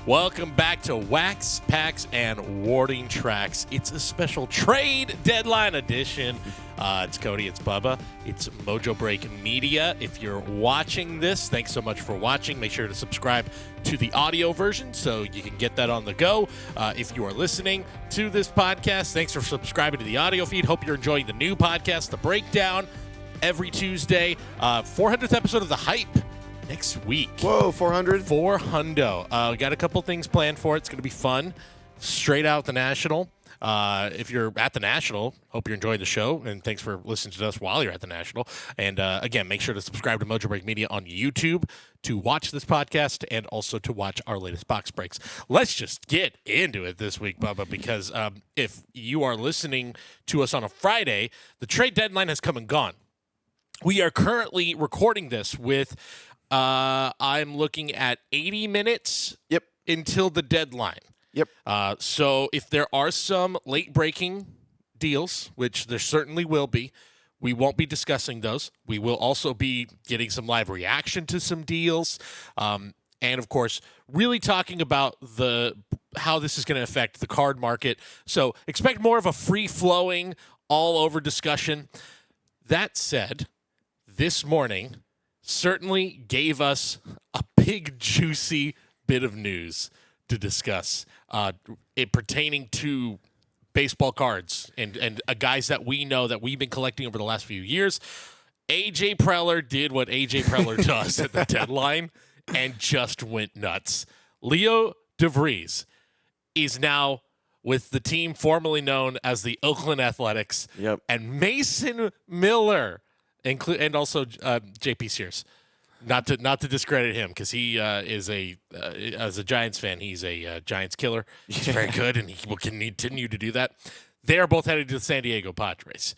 Welcome back to Wax, Packs, and Warning Tracks. It's a special trade deadline edition. It's Cody, it's Bubba, it's Mojobreak Media. If you're watching this, thanks so much for watching. Make sure to subscribe to the audio version so you can get that on the go. If you are listening to this podcast, thanks for subscribing to the audio feed. Hope you're enjoying the new podcast, The Breakdown, every Tuesday. 400th episode of The Hype next week. Whoa, 400? 400. Got a couple things planned for it. It's going to be fun. Straight out the National. If you're at the National, hope you're enjoying the show, and thanks for listening to us while you're at the National. And again, make sure to subscribe to Mojobreak Media on YouTube to watch this podcast and also to watch our latest box breaks. Let's just get into it this week, Bubba, because if you are listening to us on a Friday, the trade deadline has come and gone. We are currently recording this with, I'm looking at 80 minutes until the deadline. Yep. So if there are some late-breaking deals, which there certainly will be, we won't be discussing those. We will also be getting some live reaction to some deals, and, of course, really talking about how this is going to affect the card market. So expect more of a free-flowing, all-over discussion. That said, this morning certainly gave us a big, juicy bit of news to discuss, it pertaining to baseball cards and guys that we know that we've been collecting over the last few years. A.J. Preller did what A.J. Preller does at the deadline and just went nuts. Leo Vries is now with the team formerly known as the Oakland Athletics. Yep. And Mason Miller, and also JP Sears. Not to discredit him, because he is as a Giants fan, he's a Giants killer. He's very good, and he will continue to do that. They are both headed to the San Diego Padres.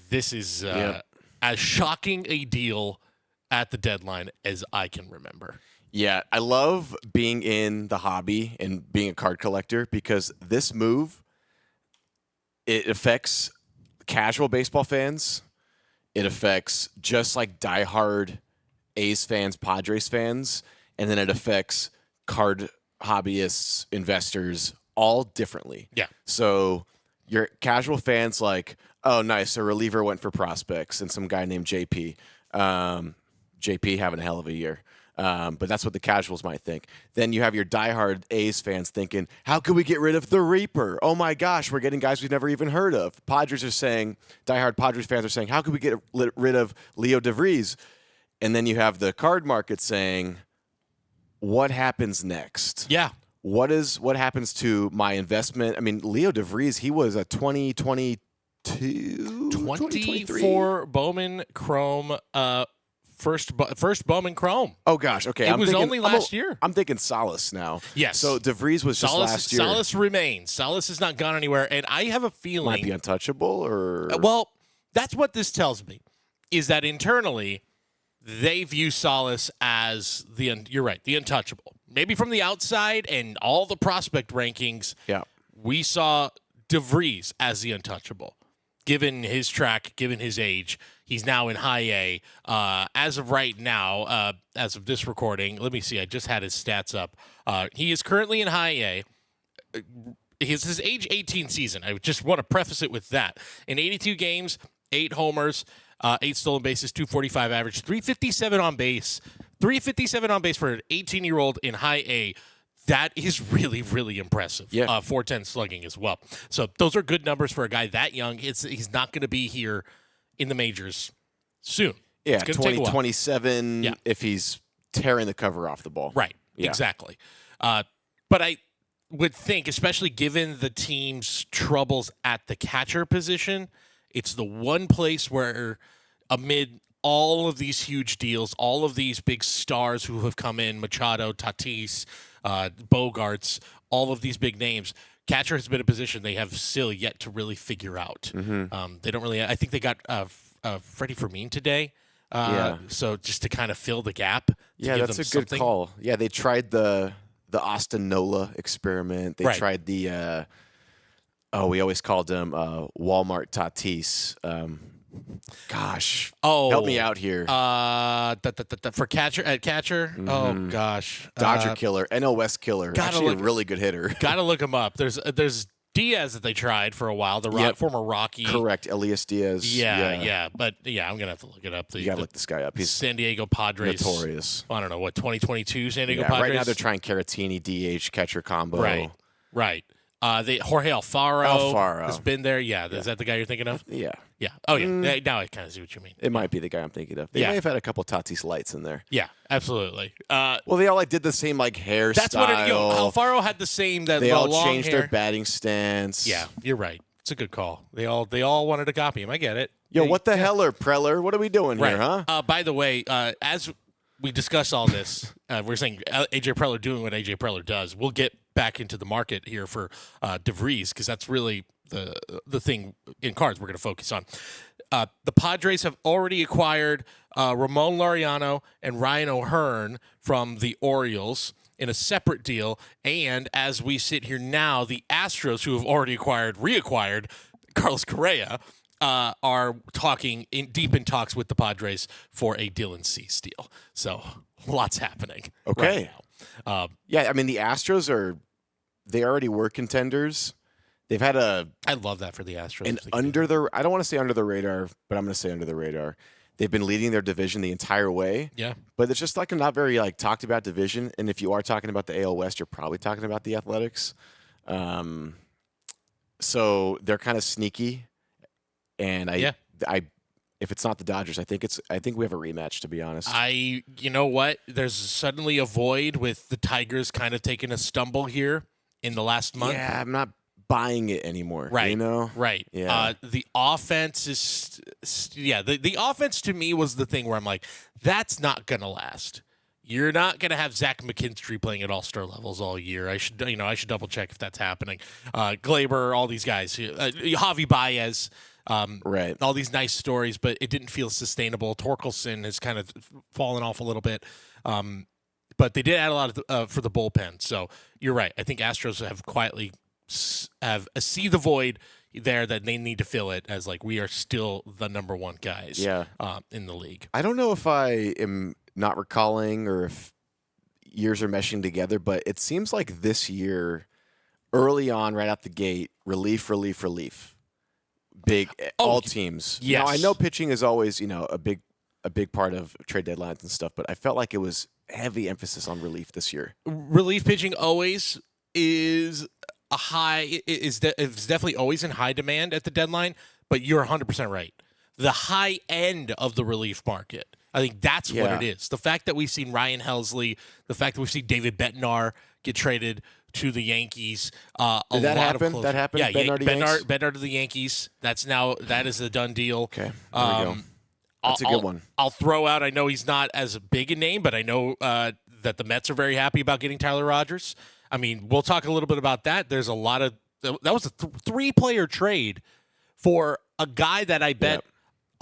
This is as shocking a deal at the deadline as I can remember. Yeah, I love being in the hobby and being a card collector because this move, it affects casual baseball fans. It affects just like diehard A's fans, Padres fans, and then it affects card hobbyists, investors, all differently. Yeah. So your casual fans like, oh, nice, a reliever went for prospects and some guy named JP. JP having a hell of a year. But that's what the casuals might think. Then you have your diehard A's fans thinking, how can we get rid of the Reaper? Oh, my gosh, we're getting guys we've never even heard of. Padres are saying, diehard Padres fans are saying, how can we get rid of Leo Vries? And then you have the card market saying, what happens next? Yeah. What happens to my investment? I mean, Leo Vries, he was a 2022? 24 Bowman Chrome, first Bowman Chrome. Oh, gosh. Okay. It was only last year. I'm thinking Salas now. Yes. So Vries was just last year. Salas remains. Salas has not gone anywhere. And I have a feeling. Might be untouchable or. Well, that's what this tells me, is that internally they view Salas as you're right, the untouchable. Maybe from the outside and all the prospect rankings, we saw Vries as the untouchable. Given his track, given his age, he's now in high A. As of right now, as of this recording, let me see. I just had his stats up. He is currently in high A. His age 18 season. I just want to preface it with that. In 82 games, 8 homers, 8 stolen bases, 245 average, 357 on base. 357 on base for an 18-year-old in high A. That is really, really impressive. Yeah. 410 slugging as well. So those are good numbers for a guy that young. He's not going to be here in the majors soon. Yeah, it's going to take a while. 2027 if he's tearing the cover off the ball. Right, exactly. But I would think, especially given the team's troubles at the catcher position, it's the one place where amid all of these huge deals, all of these big stars who have come in, Machado, Tatis, Bogarts, all of these big names, catcher has been a position they have still yet to really figure out. Mm-hmm. They don't really. I think they got Freddie Fermin today. So just to kind of fill the gap. Yeah, that's a good call. Yeah, they tried the Austin Nola experiment. They tried the we always called him Walmart Tatis. Gosh. Oh, Help me out here. For catcher. Oh gosh, Dodger killer. NL West killer. Actually, a look- really good hitter. Gotta look him up. There's Diaz that they tried for a while. The former Rocky. Correct. Elias Diaz. Yeah. But yeah, I'm gonna have to look it up. You gotta look this guy up. He's San Diego Padres. notorious. I don't know what 2022 San Diego Yeah, Padres. right now they're trying Caratini DH catcher combo. Right. Jorge Alfaro has been there. Yeah, is that the guy you're thinking of? Yeah. Yeah. Oh yeah. Now I kind of see what you mean. It might be the guy I'm thinking of. They may have had a couple Tatis lights in there. Yeah, absolutely. Well, they all did the same hairstyle. That's what Alfaro had the same. They all long changed hair. their batting stance. Yeah, you're right. It's a good call. They all wanted to copy him. I get it. Yo, what the hell, Preller? What are we doing here, huh? By the way, as we discuss all this, we're saying AJ Preller doing what AJ Preller does. We'll get back into the market here for Vries because that's really the thing in cards we're going to focus on. The Padres have already acquired Ramon Laureano and Ryan O'Hearn from the Orioles in a separate deal. And as we sit here now, the Astros, who have already reacquired Carlos Correa, are talking deep in talks with the Padres for a Dylan Cease deal. So lots happening. Okay. Right now. Yeah, I mean the Astros they already were contenders. They've had I love that for the Astros. I don't want to say under the radar, but I'm going to say under the radar. They've been leading their division the entire way. Yeah. But it's just a not very talked about division. And if you are talking about the AL West, you're probably talking about the Athletics. So they're kind of sneaky. And if it's not the Dodgers, I think we have a rematch, to be honest. You know what? There's suddenly a void with the Tigers kind of taking a stumble here in the last month. Yeah, I'm not buying it anymore. Right. You know? Right. Yeah. The offense is the offense to me was the thing where I'm like, that's not gonna last. You're not gonna have Zach McKinstry playing at all-star levels all year. I should double check if that's happening. Glaber, all these guys, Javi Baez. Right. All these nice stories, but it didn't feel sustainable. Torkelson has kind of fallen off a little bit. But they did add a lot for the bullpen. So you're right. I think Astros have quietly see the void there that they need to fill it as we are still the number one guys in the league. I don't know if I am not recalling or if years are meshing together, but it seems like this year, early on, right out the gate, relief. Big all teams. Yes. Now, I know pitching is always, a big part of trade deadlines and stuff, but I felt like it was heavy emphasis on relief this year. Relief pitching always is it's definitely always in high demand at the deadline, but you're 100% right. The high end of the relief market, I think that's what it is. The fact that we've seen Ryan Helsley, the fact that we've seen David Bednar get traded to the Yankees. Did that happen? That happened? Yeah, Bednar to the Yankees. That is a done deal. Okay, there we go. That's a good one. I'll throw out, I know he's not as big a name, but I know that the Mets are very happy about getting Tyler Rogers. I mean, we'll talk a little bit about that. There's a lot of that was a 3-player trade for a guy that I bet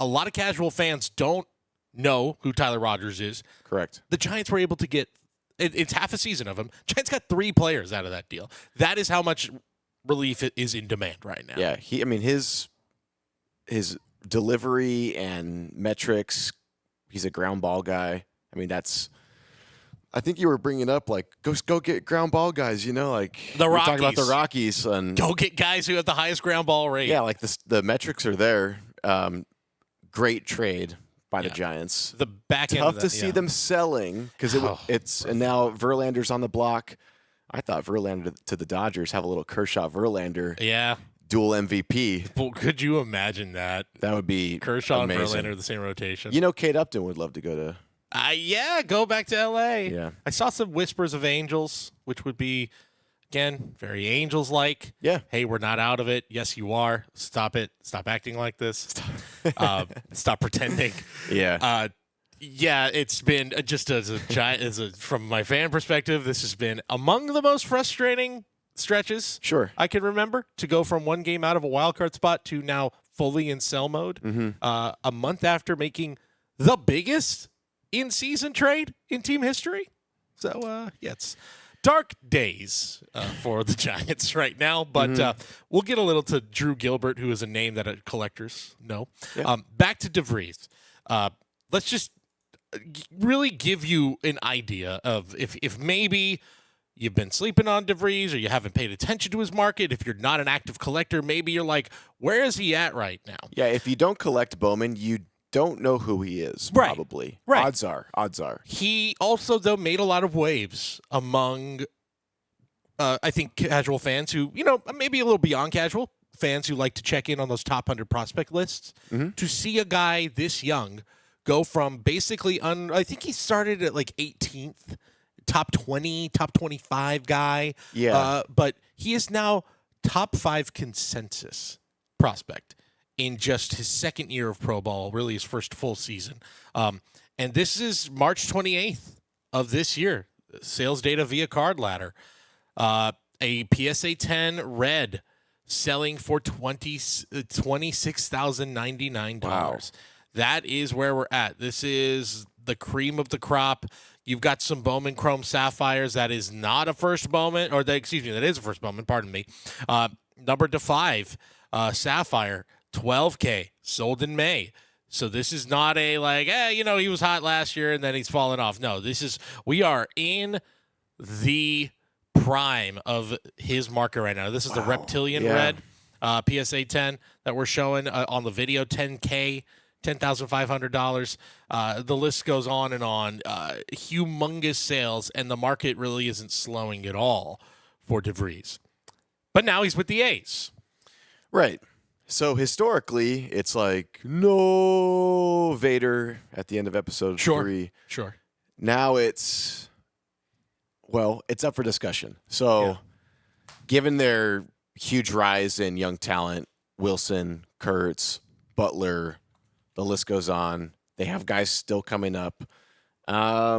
a lot of casual fans don't know who Tyler Rogers is. Correct. The Giants were able to get it's half a season of him. Giants got 3 players out of that deal. That is how much relief is in demand right now. Yeah, his delivery and metrics, he's a ground ball guy. I mean, I think you were bringing up go get ground ball guys. The Rockies. We're talking about the Rockies and go get guys who have the highest ground ball rate. Yeah, the metrics are there. Great trade by the Giants. The back end tough to see them selling because it's and now Verlander's on the block. I thought Verlander to the Dodgers have a little Kershaw Verlander. Yeah. Dual MVP. Well, could you imagine that? That would be Kershaw amazing. and Verlander the same rotation. Kate Upton would love to go to. Go back to L.A. Yeah. I saw some whispers of Angels, which would be, again, very Angels-like. Yeah. Hey, we're not out of it. Yes, you are. Stop it. Stop acting like this. Stop pretending. Yeah. It's been just from my fan perspective, this has been among the most frustrating stretches I can remember to go from one game out of a wild card spot to now fully in sell mode. Mm-hmm. A month after making the biggest in-season trade in team history. So, it's dark days for the Giants right now, but we'll get a little to Drew Gilbert, who is a name that collectors know. Yeah. Back to DeVries. Let's just really give you an idea of if maybe you've been sleeping on DeVries or you haven't paid attention to his market. If you're not an active collector, maybe you're like, where is he at right now? Yeah, if you don't collect Bowman, you don't know who he is, Right. probably. Right. Odds are. He also, though, made a lot of waves among, I think, casual fans who, maybe a little beyond casual, fans who like to check in on those top 100 prospect lists. To see a guy this young go from basically, I think he started at like 18th, top 20, top 25 guy. Yeah. But he is now top 5 consensus prospect in just his second year of pro ball, really his first full season. And this is March 28th of this year. Sales data via Card Ladder. A PSA 10 red selling for $26,099. Wow. That is where we're at. This is the cream of the crop. You've got some Bowman Chrome Sapphires. That is not a first Bowman, that is a first Bowman, pardon me. Number to 5, Sapphire, 12K, sold in May. So this is not a he was hot last year and then he's fallen off. No, we are in the prime of his market right now. This is the Reptilian Red PSA 10 that we're showing on the video, $10K. $10,500. The list goes on and on. Humongous sales, and the market really isn't slowing at all for DeVries. But now he's with the A's. Right. So historically, it's like, no Vader at the end of episode 3. Sure. Now it's up for discussion. So given their huge rise in young talent, Wilson, Kurtz, Butler, the list goes on. They have guys still coming up. I,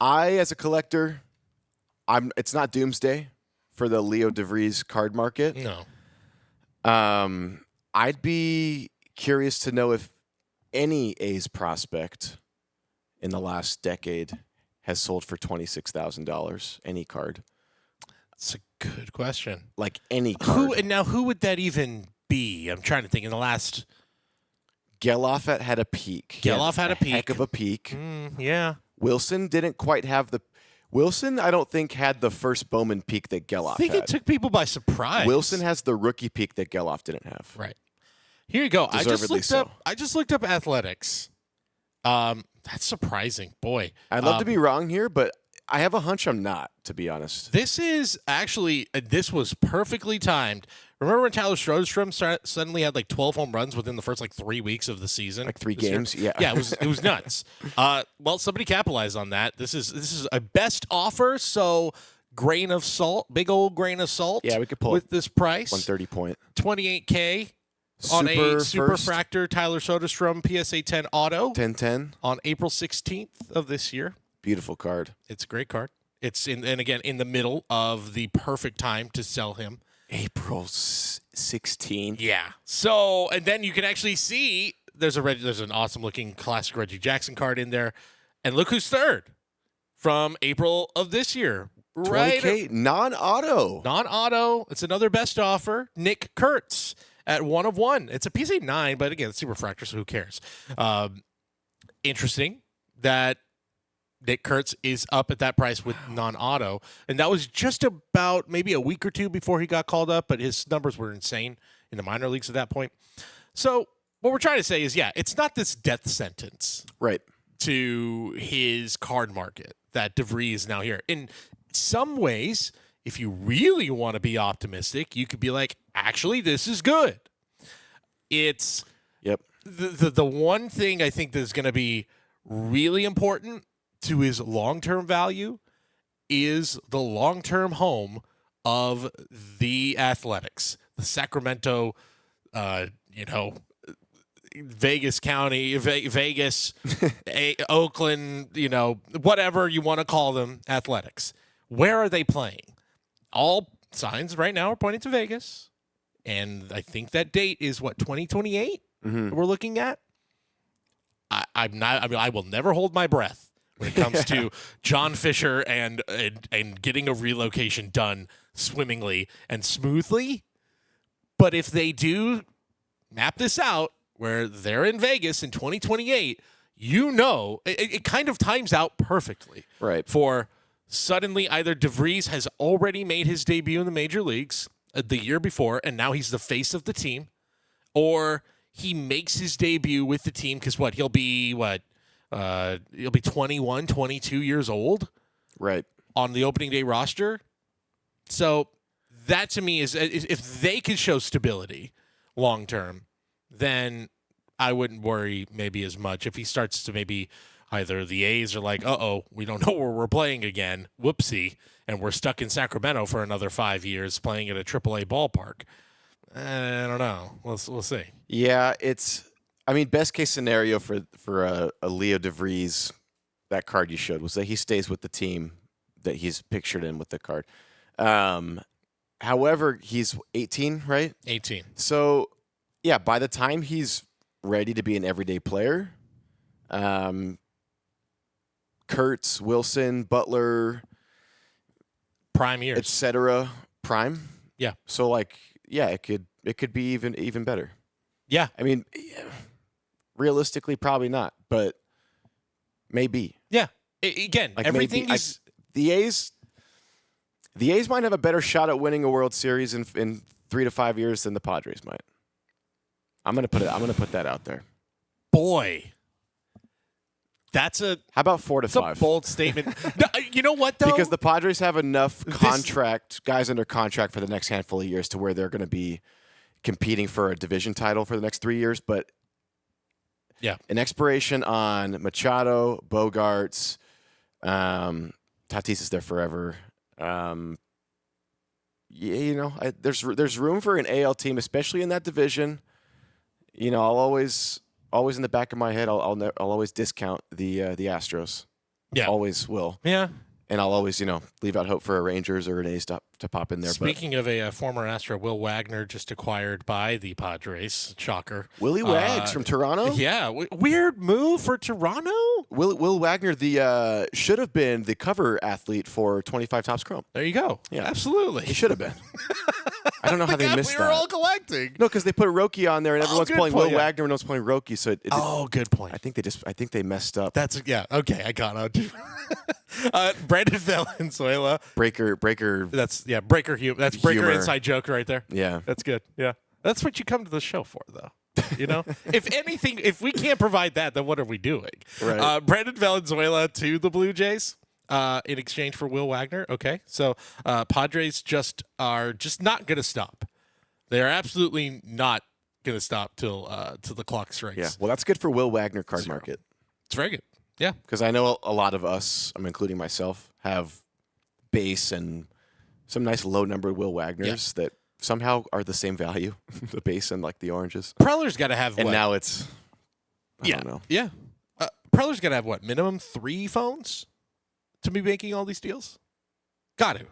as a collector, it's not doomsday for the Leo DeVries card market. No. I'd be curious to know if any A's prospect in the last decade has sold for $26,000. Any card. That's a good question. Like any card. Who would that even be? I'm trying to think. In the last... Geloff had a peak. Geloff had a peak. Heck of a peak. Yeah. Wilson didn't quite have the... Wilson, I don't think, had the first Bowman peak that Geloff had. I think it took people by surprise. Wilson has the rookie peak that Geloff didn't have. Right. Here you go. Deservedly I just looked up athletics. That's surprising. Boy. I'd love to be wrong here, but I have a hunch I'm not, to be honest. This is actually, this was perfectly timed. Remember when Tyler Strostrom suddenly had like 12 home runs within the first 3 weeks of the season? Like 3 games? Year? Yeah. Yeah, it was nuts. Well, somebody capitalized on that. This is a best offer, so grain of salt, big old grain of salt. Yeah, we could pull with this price. 130 point. $28K on a Super Fractor Tyler Soderstrom PSA 10 auto. 10-10. On April 16th of this year. Beautiful card. It's a great card. It's in the middle of the perfect time to sell him. April 16th. Yeah. So, and then you can actually see there's an awesome looking classic Reggie Jackson card in there. And look who's third from April of this year. Right. 20K non-auto. Non-auto. It's another best offer. Nick Kurtz at 1 of 1. It's a PSA 9, but again, it's Super Fractor, so who cares? Interesting that Nick Kurtz is up at that price with non-auto. And that was just about maybe a week or two before he got called up, but his numbers were insane in the minor leagues at that point. So what we're trying to say is, it's not this death sentence right to his card market that DeVries is now here. In some ways, if you really want to be optimistic, you could be like, actually, this is good. It's the one thing I think that's going to be really important to his long-term value is the long-term home of the Athletics, the Sacramento, Vegas County, Vegas, Oakland, whatever you want to call them, Athletics. Where are they playing? All signs right now are pointing to Vegas, and I think that date is 2028 we're looking at. I will never hold my breath when it comes to John Fisher and getting a relocation done swimmingly and smoothly. But if they do map this out where they're in Vegas in 2028, it kind of times out perfectly. Right. For suddenly either Vries has already made his debut in the major leagues the year before, and now he's the face of the team, or he makes his debut with the team because he'll be 21, 22 years old, right, on the opening day roster. So that to me is, if they can show stability long term, then I wouldn't worry maybe as much. If he starts to maybe either the A's are like, we don't know where we're playing again, whoopsie, and we're stuck in Sacramento for another 5 years playing at a AAA ballpark. I don't know. We'll see. Yeah, best case scenario for a Leo DeVries, that card you showed, was that he stays with the team that he's pictured in with the card. However, he's 18, right? 18. So, yeah, by the time he's ready to be an everyday player, Kurtz, Wilson, Butler, prime years, etc. Prime. Yeah. So it could be even better. Yeah. I mean, realistically, probably not, but maybe. Yeah. Again, everything maybe. is The A's might have a better shot at winning a World Series in 3 to 5 years than the Padres might. I'm gonna put that out there. Boy. How about 4 to 5? A bold statement. No, you know what, though? Because the Padres have enough guys under contract for the next handful of years to where they're going to be competing for a division title for the next 3 years. But yeah, an expiration on Machado, Bogarts, Tatis is there forever. There's room for an AL team, especially in that division. I'll always in the back of my head, I'll always discount the Astros. Yeah, always will. Yeah, and I'll always leave out hope for a Rangers or an A's to pop in there. Speaking of a former Astro, Will Wagner just acquired by the Padres. Shocker. Willie Wags from Toronto. Yeah, weird move for Toronto. Will Wagner should have been the cover athlete for 25 Topps Chrome. There you go. Yeah, absolutely. He should have been. I don't know how they missed that. We were all collecting. No, because they put Roki on there, and everyone's playing Will Wagner, and no one's playing Roki. So good point. I think they messed up. Okay. I got it. Brandon Valenzuela. Breaker. That's Breaker humor. That's Breaker humor. Inside joke right there. Yeah, that's good. Yeah, that's what you come to the show for, though. If anything, if we can't provide that, then what are we doing? Right. Brandon Valenzuela to the Blue Jays in exchange for Will Wagner. Okay, so Padres are not going to stop. They are absolutely not going to stop till the clock strikes. Yeah. Well, that's good for Will Wagner card market. It's very good. Yeah, because I know a lot of us, including myself, have base and some nice low-numbered Will Wagners that somehow are the same value, the base and the oranges. Preller's got to have and now it's I don't know. Yeah. Preller's got to have minimum 3 phones to be making all these deals? Got to.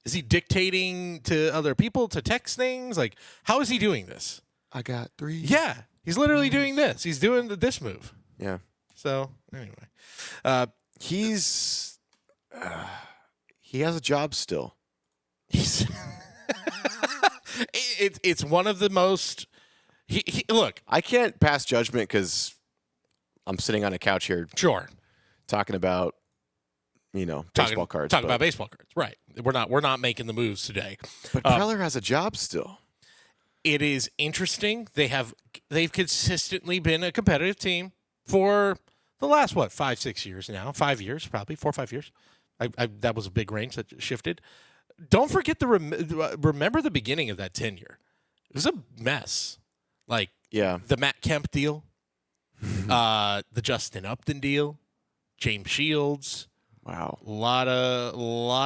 Is he dictating to other people to text things? How is he doing this? I got 3. Yeah. He's literally doing this. He's doing this move. Yeah. So, anyway. He has a job still. It's one of the most. Look, I can't pass judgment because I'm sitting on a couch here. Sure. Talking about, baseball cards. Talking about baseball cards, right? We're not making the moves today. But Preller has a job still. It is interesting. They've consistently been a competitive team for the last 5-6 years now. 5 years, probably 4 or 5 years. That was a big range that shifted. Don't forget remember the beginning of that tenure. It was a mess. The Matt Kemp deal, the Justin Upton deal, James Shields. Wow, a lot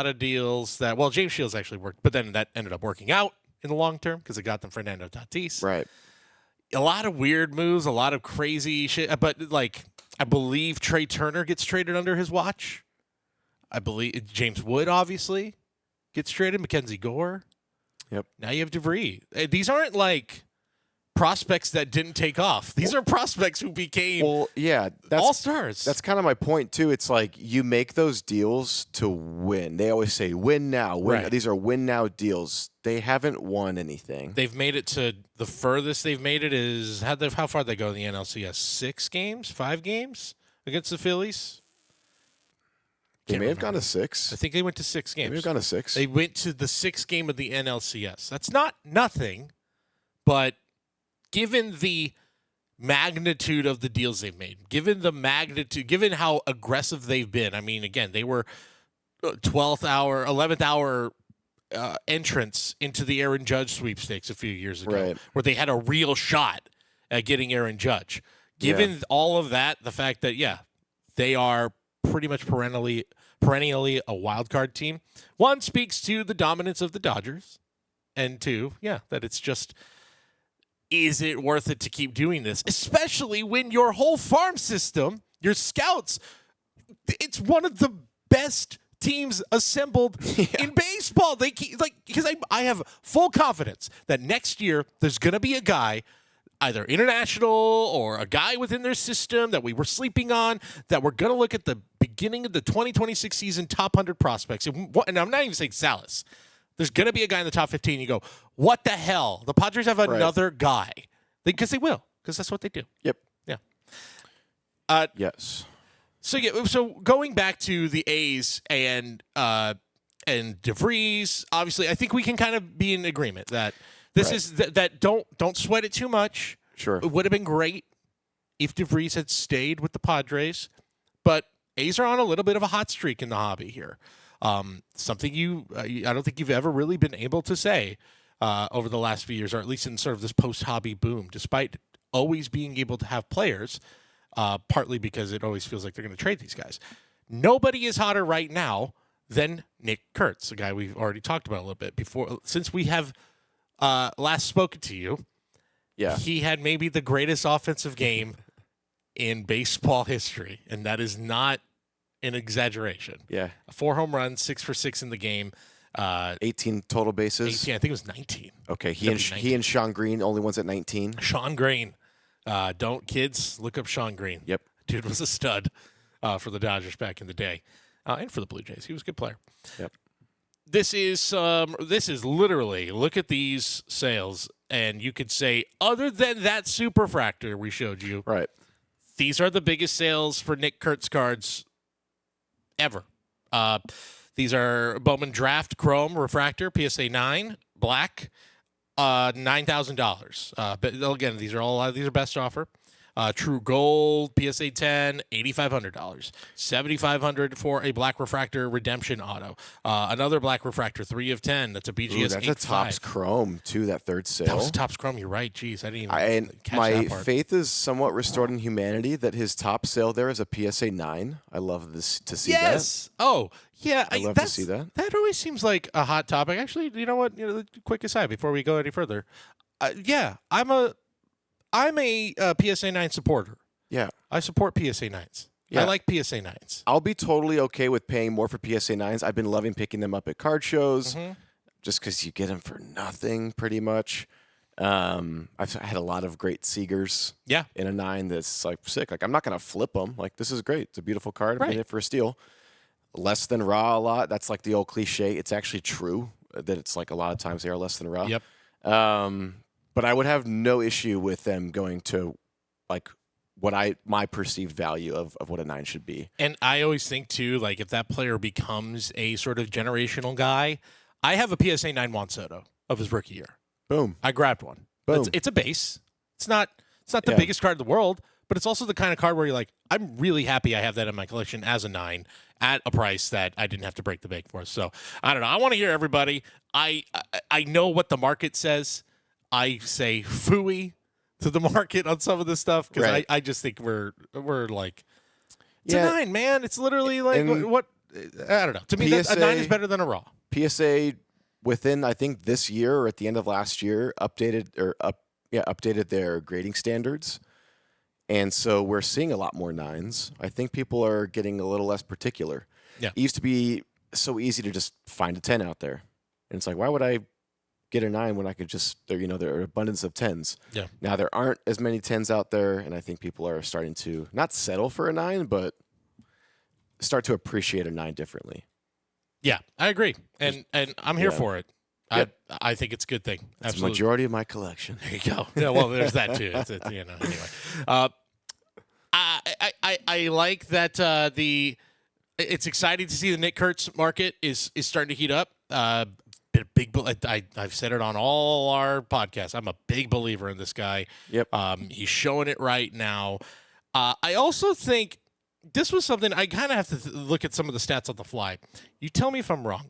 of deals that. Well, James Shields actually worked, but then that ended up working out in the long term because it got them Fernando Tatis. Right. A lot of weird moves, a lot of crazy shit. But I believe Trey Turner gets traded under his watch. I believe James Wood obviously gets traded. Mackenzie Gore. Yep. Now you have DeVries. These aren't prospects that didn't take off. These are prospects who became all-stars. That's kind of my point, too. It's like you make those deals to win. They always say, win now. Win. Right. These are win-now deals. They haven't won anything. They've made it to the furthest they've made it is how far they go in the NLCS? 6 games? 5 games against the Phillies? They may have gone to 6. I think they went to 6 games. They may have gone to 6. They went to the 6th game of the NLCS. That's not nothing, but given the magnitude of the deals they've made, given how aggressive they've been, I mean, again, they were 12th hour, 11th hour entrance into the Aaron Judge sweepstakes a few years ago, where they had a real shot at getting Aaron Judge. Given all of that, the fact that, they are pretty much perennially a wild card team. 1 speaks to the dominance of the Dodgers, and 2, that it's just, is it worth it to keep doing this? Especially when your whole farm system, your scouts, it's one of the best teams assembled in baseball. They keep, because I have full confidence that next year there's going to be a guy, either international or a guy within their system that we were sleeping on, that we're going to look at the beginning of the 2026 season top 100 prospects. And I'm not even saying Salas. There's going to be a guy in the top 15. You go, what the hell? The Padres have another guy. Because they will. Because that's what they do. Yep. Yeah. Yes. So going back to the A's and Vries, obviously, I think we can kind of be in agreement that this is that don't sweat it too much. Sure. It would have been great if Vries had stayed with the Padres, but A's are on a little bit of a hot streak in the hobby here. Something I don't think you've ever really been able to say over the last few years, or at least in sort of this post-hobby boom, despite always being able to have players, partly because it always feels like they're going to trade these guys. Nobody is hotter right now than Nick Kurtz, a guy we've already talked about a little bit before. Since we have last spoken to you, he had maybe the greatest offensive game in baseball history, and that is not an exaggeration. 4 home runs, 6 for 6 in the game. 18 total bases. 18, I think it was 19. Okay, he and Sean Green only ones at 19. Sean Green. Don't kids look up Sean Green. Yep. Dude was a stud for the Dodgers back in the day. And for the Blue Jays. He was a good player. Yep. This is literally, look at these sales, and you could say, other than that superfractor we showed you, these are the biggest sales for Nick Kurtz cards ever. These are Bowman Draft Chrome Refractor, PSA 9, black, $9,000. But again, these are best offer. True Gold, PSA 10, $8,500. $7,500 for a black refractor redemption auto. Another black refractor, 3 of 10. That's a BGS. That's a Topps Chrome too. That third sale. That was a Topps Chrome. You're right. Jeez, I didn't even catch that part. My faith is somewhat restored in humanity that his top sale there is a PSA 9. I love this to see that. Yes. Oh, yeah. I love to see that. That always seems like a hot topic. Actually, you know what? Quick aside before we go any further. I'm a PSA 9 supporter. Yeah. I support PSA 9s. Yeah. I like PSA 9s. I'll be totally okay with paying more for PSA 9s. I've been loving picking them up at card shows just because you get them for nothing pretty much. I've had a lot of great Seegers in a 9 that's like sick. Like, I'm not going to flip them. Like, this is great. It's a beautiful card. I'm getting it for a steal. Less than raw a lot. That's like the old cliche. It's actually true that it's like a lot of times they are less than raw. Yep. But I would have no issue with them going to like my perceived value of what a 9 should be. And I always think too, like if that player becomes a sort of generational guy, I have a PSA 9 Juan Soto of his rookie year. Boom. I grabbed one. Boom. It's a base. It's not the biggest card in the world, but it's also the kind of card where you're like, I'm really happy I have that in my collection as a 9 at a price that I didn't have to break the bank for. So I don't know. I want to hear everybody. I know what the market says. I say phooey to the market on some of this stuff because I just think we're like, it's a 9, man. It's literally like what I don't know. To me, a 9 is better than a raw. PSA within I think this year or at the end of last year updated their grading standards, and so we're seeing a lot more 9s. I think people are getting a little less particular. Yeah, it used to be so easy to just find a 10 out there, and it's like, why would I get a 9 when I could just there are an abundance of 10s. Yeah. Now there aren't as many 10s out there, and I think people are starting to not settle for a 9, but start to appreciate a 9 differently. Yeah, I agree, and I'm here for it. Yep. I think it's a good thing. That's Absolutely. the majority of my collection. There you go. Yeah, well, there's that too. Anyway. I like that it's exciting to see the Nick Kurtz market is starting to heat up. I've said it on all our podcasts. I'm a big believer in this guy. Yep. He's showing it right now. I also think this was something I kind of have to look at some of the stats on the fly. You tell me if I'm wrong.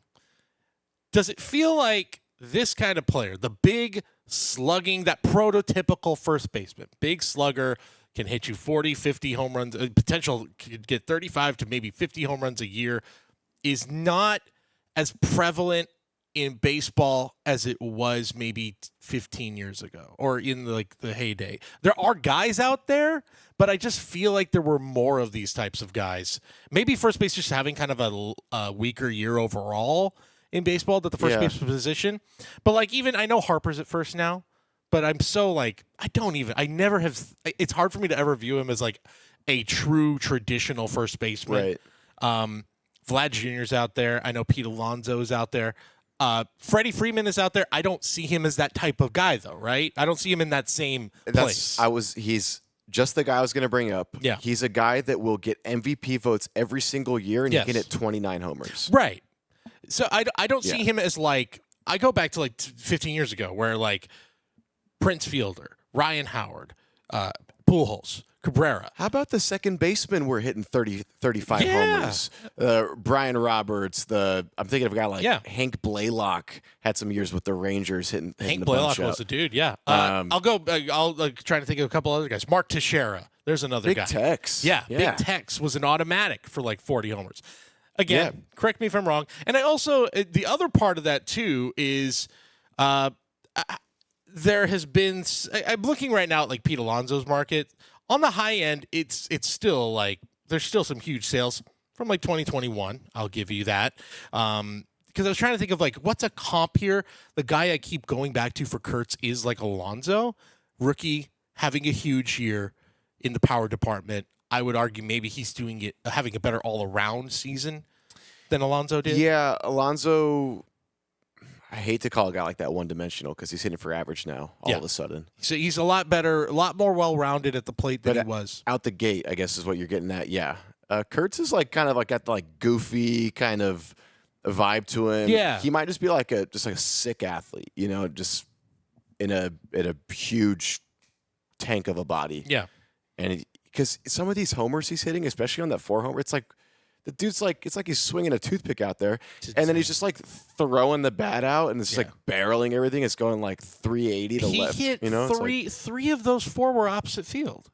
Does it feel like this kind of player, the big slugging, that prototypical first baseman, big slugger, can hit you 40, 50 home runs, potential could get 35 to maybe 50 home runs a year, is not as prevalent in baseball as it was maybe 15 years ago or in the heyday? There are guys out there, but I just feel like there were more of these types of guys. Maybe first base just having kind of a weaker year overall in baseball, that the first base position. But even I know Harper's at first now, but I'm so I never have. It's hard for me to ever view him as a true traditional first baseman. Right. Vlad Jr.'s out there. I know Pete Alonso's out there. Freddie Freeman is out there. I don't see him as that type of guy though, right? I don't see him in that same place. He's just the guy I was going to bring up. Yeah. He's a guy that will get MVP votes every single year, and Yes. he can hit 29 homers. Right. So I don't see him as I go back to 15 years ago where Prince Fielder, Ryan Howard, Pujols, Cabrera. How about the second baseman we're hitting 35 homers? Brian Roberts. I'm thinking of a guy like Hank Blaylock had some years with the Rangers hitting Hank the bunch Blaylock was up. the dude, yeah. I'll try to think of a couple other guys. Mark Teixeira. There's another Big guy. Tex. Yeah, Big Tex was an automatic for 40 homers. Again, correct me if I'm wrong. And I also, the other part of that too is there has been, I'm looking right now at Pete Alonso's market. On the high end, it's still there's still some huge sales from 2021. I'll give you that. Because I was trying to think of what's a comp here. The guy I keep going back to for Kurtz is Alonso, rookie, having a huge year in the power department. I would argue maybe he's having a better all-around season than Alonso did. Yeah, Alonso, I hate to call a guy like that one-dimensional because he's hitting for average now all of a sudden. So he's a lot better, a lot more well-rounded at the plate than he was. Out the gate, I guess is what you're getting at, yeah. Kurtz is kind of got the goofy kind of a vibe to him. Yeah. He might just be just a sick athlete, just in a huge tank of a body. Yeah. And because some of these homers he's hitting, especially on that 4-homer, it's the dude's it's like he's swinging a toothpick out there, and then he's just throwing the bat out, and it's just barreling everything. It's going 380 to left. He hit three of those 4 were opposite field,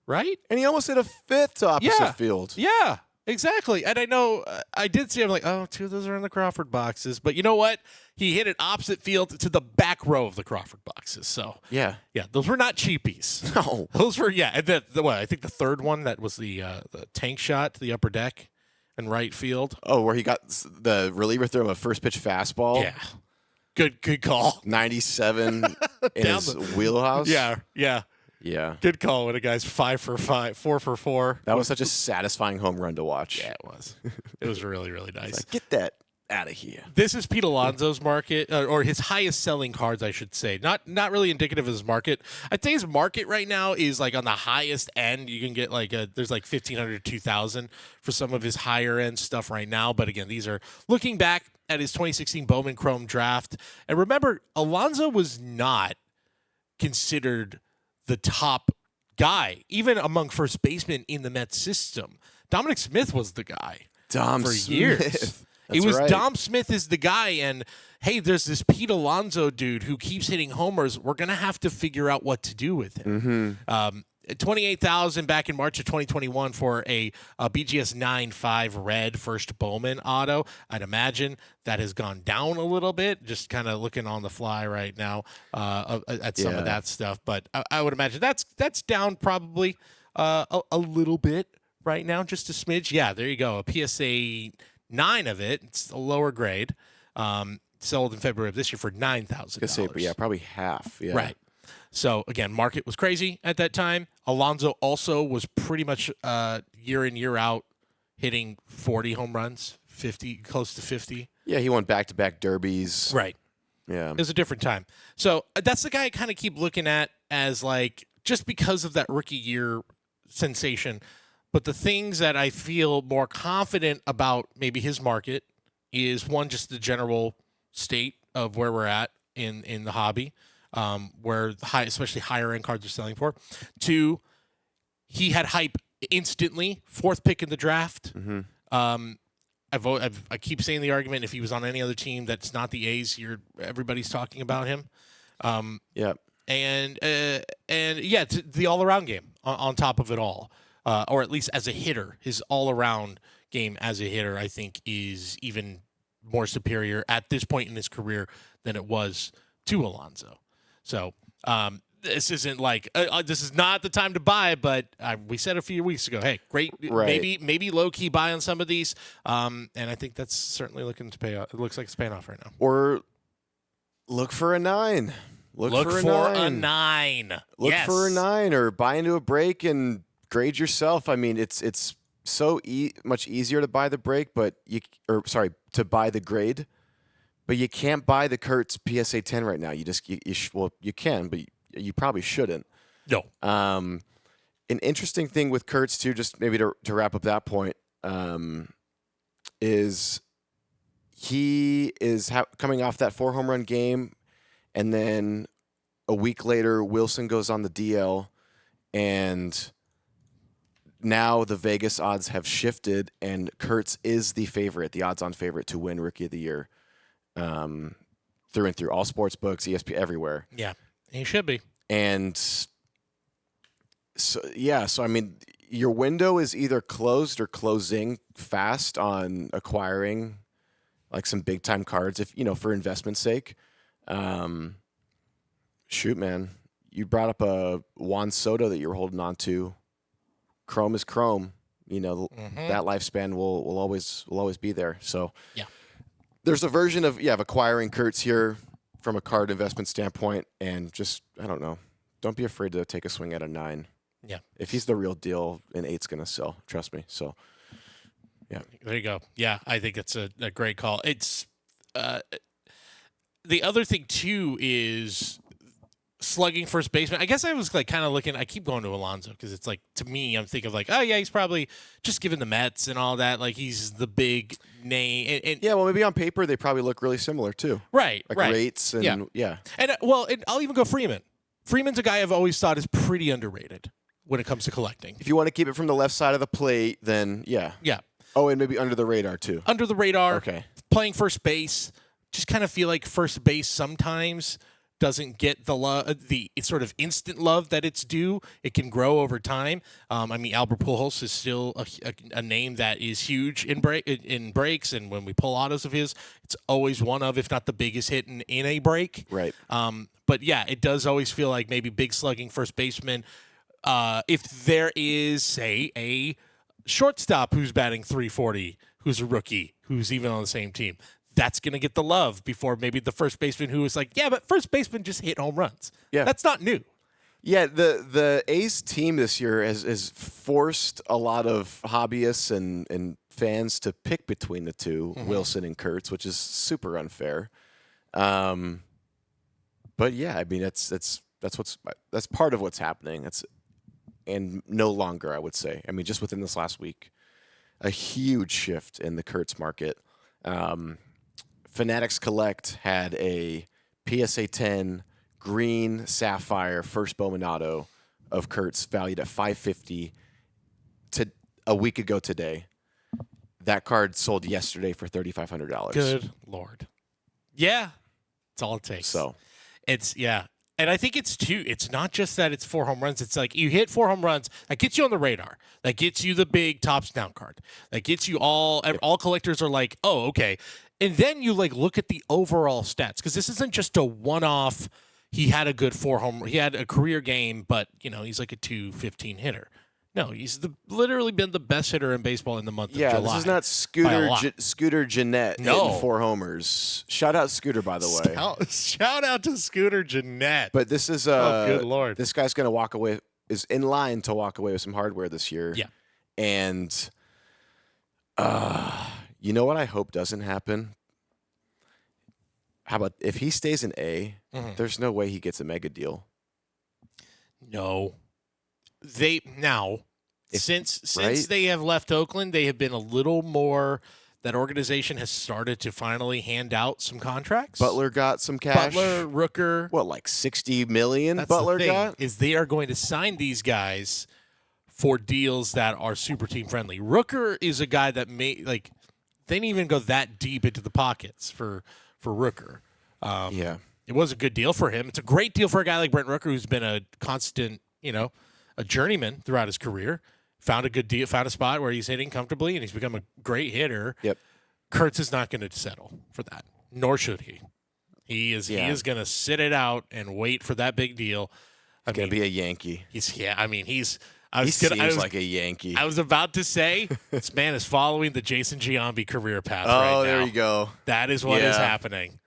right? And he almost hit a 5th to opposite field. Yeah, exactly. And I know I did see him 2 of those are in the Crawford boxes, but you know what? He hit it opposite field to the back row of the Crawford boxes. So yeah, those were not cheapies. No, those were and I think the third one that was the tank shot to the upper deck and right field. Oh, where he got the reliever threw him a first pitch fastball. Yeah, good call. 97 in his wheelhouse. Yeah. Good call when a guy's 5 for 5, 4 for 4. That was such a satisfying home run to watch. Yeah, it was. It was really, really nice. Get that out of here. This is Pete Alonso's market, or his highest selling cards, I should say. Not really indicative of his market. I'd say his market right now is on the highest end. You can get there's 1,500 to 2,000 for some of his higher end stuff right now. But again, these are looking back at his 2016 Bowman Chrome draft. And remember, Alonso was not considered the top guy, even among first basemen in the Mets system. Dominic Smith was the guy for years. It was right. Dom Smith is the guy, and hey, there's this Pete Alonso dude who keeps hitting homers. We're going to have to figure out what to do with him. Mm-hmm. $28,000 back in March of 2021 for a BGS 9.5 red first Bowman auto. I'd imagine that has gone down a little bit, just kind of looking on the fly right now at some of that stuff. But I would imagine that's down probably a little bit right now, just a smidge. Yeah, there you go. A PSA 9 of it. It's a lower grade. sold in February of this year for $9,000. But yeah, probably half. Yeah. Right. So again, market was crazy at that time. Alonso also was pretty much year in, year out hitting 40 home runs, 50, close to 50. Yeah, he won back-to-back derbies. Right. Yeah. It was a different time. So that's the guy I kind of keep looking at as like, just because of that rookie year sensation. But the things that I feel more confident about maybe his market is, one, just the general state of where we're at in the hobby, where especially higher end cards are selling for. Two, he had hype instantly, 4th pick in the draft. Mm-hmm. I keep saying the argument, if he was on any other team that's not the A's, everybody's talking about him. Yeah. And yeah, the all around game on top of it all, or at least as a hitter, his all around game as a hitter, I think, is even more superior at this point in his career than it was to Alonso. So this isn't like this is not the time to buy, but we said a few weeks ago, hey, great, right. maybe low key buy on some of these, and I think that's certainly looking to pay off. It looks like it's paying off right now. Or look for a 9. Look for a 9. Look for a 9, or buy into a break and grade yourself. I mean, it's so much easier to buy the break, to buy the grade, but you can't buy the Kurtz PSA 10 right now. You can, but you probably shouldn't. No. An interesting thing with Kurtz too, just maybe to wrap up that point, is he is coming off that 4 home run game. And then a week later, Wilson goes on the DL, and now the Vegas odds have shifted, and Kurtz is the favorite, the odds-on favorite to win Rookie of the Year, through and through all sports books, ESPN, everywhere. Yeah, he should be. And so I mean, your window is either closed or closing fast on acquiring like some big-time cards, if for investment's sake. Shoot, man, you brought up a Juan Soto that you were holding on to. Chrome is chrome. That lifespan will always be there. So yeah, there's a version of acquiring Kurtz here from a card investment standpoint, and just, I don't know, don't be afraid to take a swing at a 9. Yeah, if he's the real deal, an 8's gonna sell. Trust me. So yeah, there you go. Yeah, I think it's a great call. It's the other thing too is slugging first baseman. I guess I was like kind of looking. I keep going to Alonso because it's like, to me, I'm thinking of like, oh yeah, he's probably just given the Mets and all that. Like, he's the big name. And yeah, well, maybe on paper they probably look really similar too. Right, like right. rates and yeah. And I'll even go Freeman. Freeman's a guy I've always thought is pretty underrated when it comes to collecting. If you want to keep it from the left side of the plate, then yeah. Oh, and maybe under the radar too. Under the radar. Okay. Playing first base. Just kind of feel like first base sometimes doesn't get the love, the sort of instant love that it's due. It can grow over time. I mean, Albert Pujols is still a name that is huge in breaks, and when we pull autos of his, it's always one of, if not the biggest hit in a break. Right. But yeah, it does always feel like maybe big slugging first baseman. If there is, say, a shortstop who's batting .340, who's a rookie, who's even on the same team, that's going to get the love before maybe the first baseman who is like, yeah, but first baseman just hit home runs. Yeah. That's not new. Yeah, the A's team this year has forced a lot of hobbyists and fans to pick between the two, Wilson and Kurtz, which is super unfair. But yeah, I mean, that's part of what's happening. And no longer, I would say. I mean, just within this last week, a huge shift in the Kurtz market. Fanatics Collect had a PSA 10 green sapphire first Bowman auto of Kurtz valued at $550 a week ago today. That card sold yesterday for $3,500. Good Lord. Yeah. That's all it takes. So it's, yeah. And I think it's not just that it's 4 home runs. It's like you hit 4 home runs, that gets you on the radar. That gets you the big tops down card. That gets you all collectors are like, oh, okay. And then you like look at the overall stats, because this isn't just a one-off. He had a good he had a career game, but he's like a .215 hitter. No, he's literally been the best hitter in baseball in the month of July. Yeah, this is not Scooter Jeanette hitting 4 homers. Shout out Scooter, by the way. Shout out to Scooter Jeanette. But this is oh, good Lord. This guy's going to walk away, is in line to walk away with some hardware this year. Yeah. And you know what I hope doesn't happen? How about if he stays in A, there's no way he gets a mega deal. No. Since they have left Oakland, they have been a little more. That organization has started to finally hand out some contracts. Butler got some cash. Butler, Rooker. What, like $60 million? That's Butler the thing, got? is they are going to sign these guys for deals that are super team friendly. Rooker is a guy that they didn't even go that deep into the pockets for Rooker. Yeah. It was a good deal for him. It's a great deal for a guy like Brent Rooker, who's been a constant, a journeyman throughout his career. Found a good deal, found a spot where he's hitting comfortably, and he's become a great hitter. Yep. Kurtz is not going to settle for that, nor should he. He is going to sit it out and wait for that big deal. He's going to be a Yankee. He seems like a Yankee. I was about to say, this man is following the Jason Giambi career path right now. Oh, there you go. That is what is happening.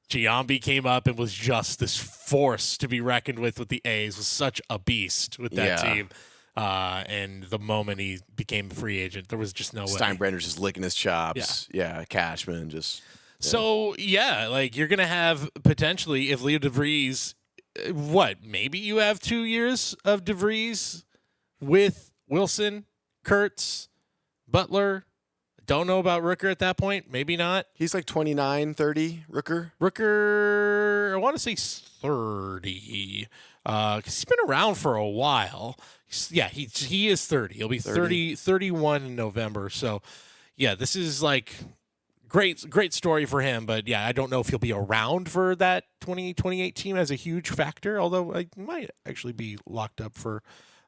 Giambi came up and was just this force to be reckoned with the A's, was such a beast with that team. And the moment he became a free agent, there was just no way. Steinbrenner's just licking his chops. Yeah, Cashman just. Yeah. So, you're going to have potentially, if Leo DeVries, maybe you have 2 years of DeVries with Wilson, Kurtz, Butler. Don't know about Rooker at that point. Maybe not. He's like 29, 30, Rooker. Rooker, I want to say 30. Because he's been around for a while. He is 30. He'll be 31 in November. So, this is great story for him. But, I don't know if he'll be around for that 2028 team as a huge factor, although I might actually be locked up for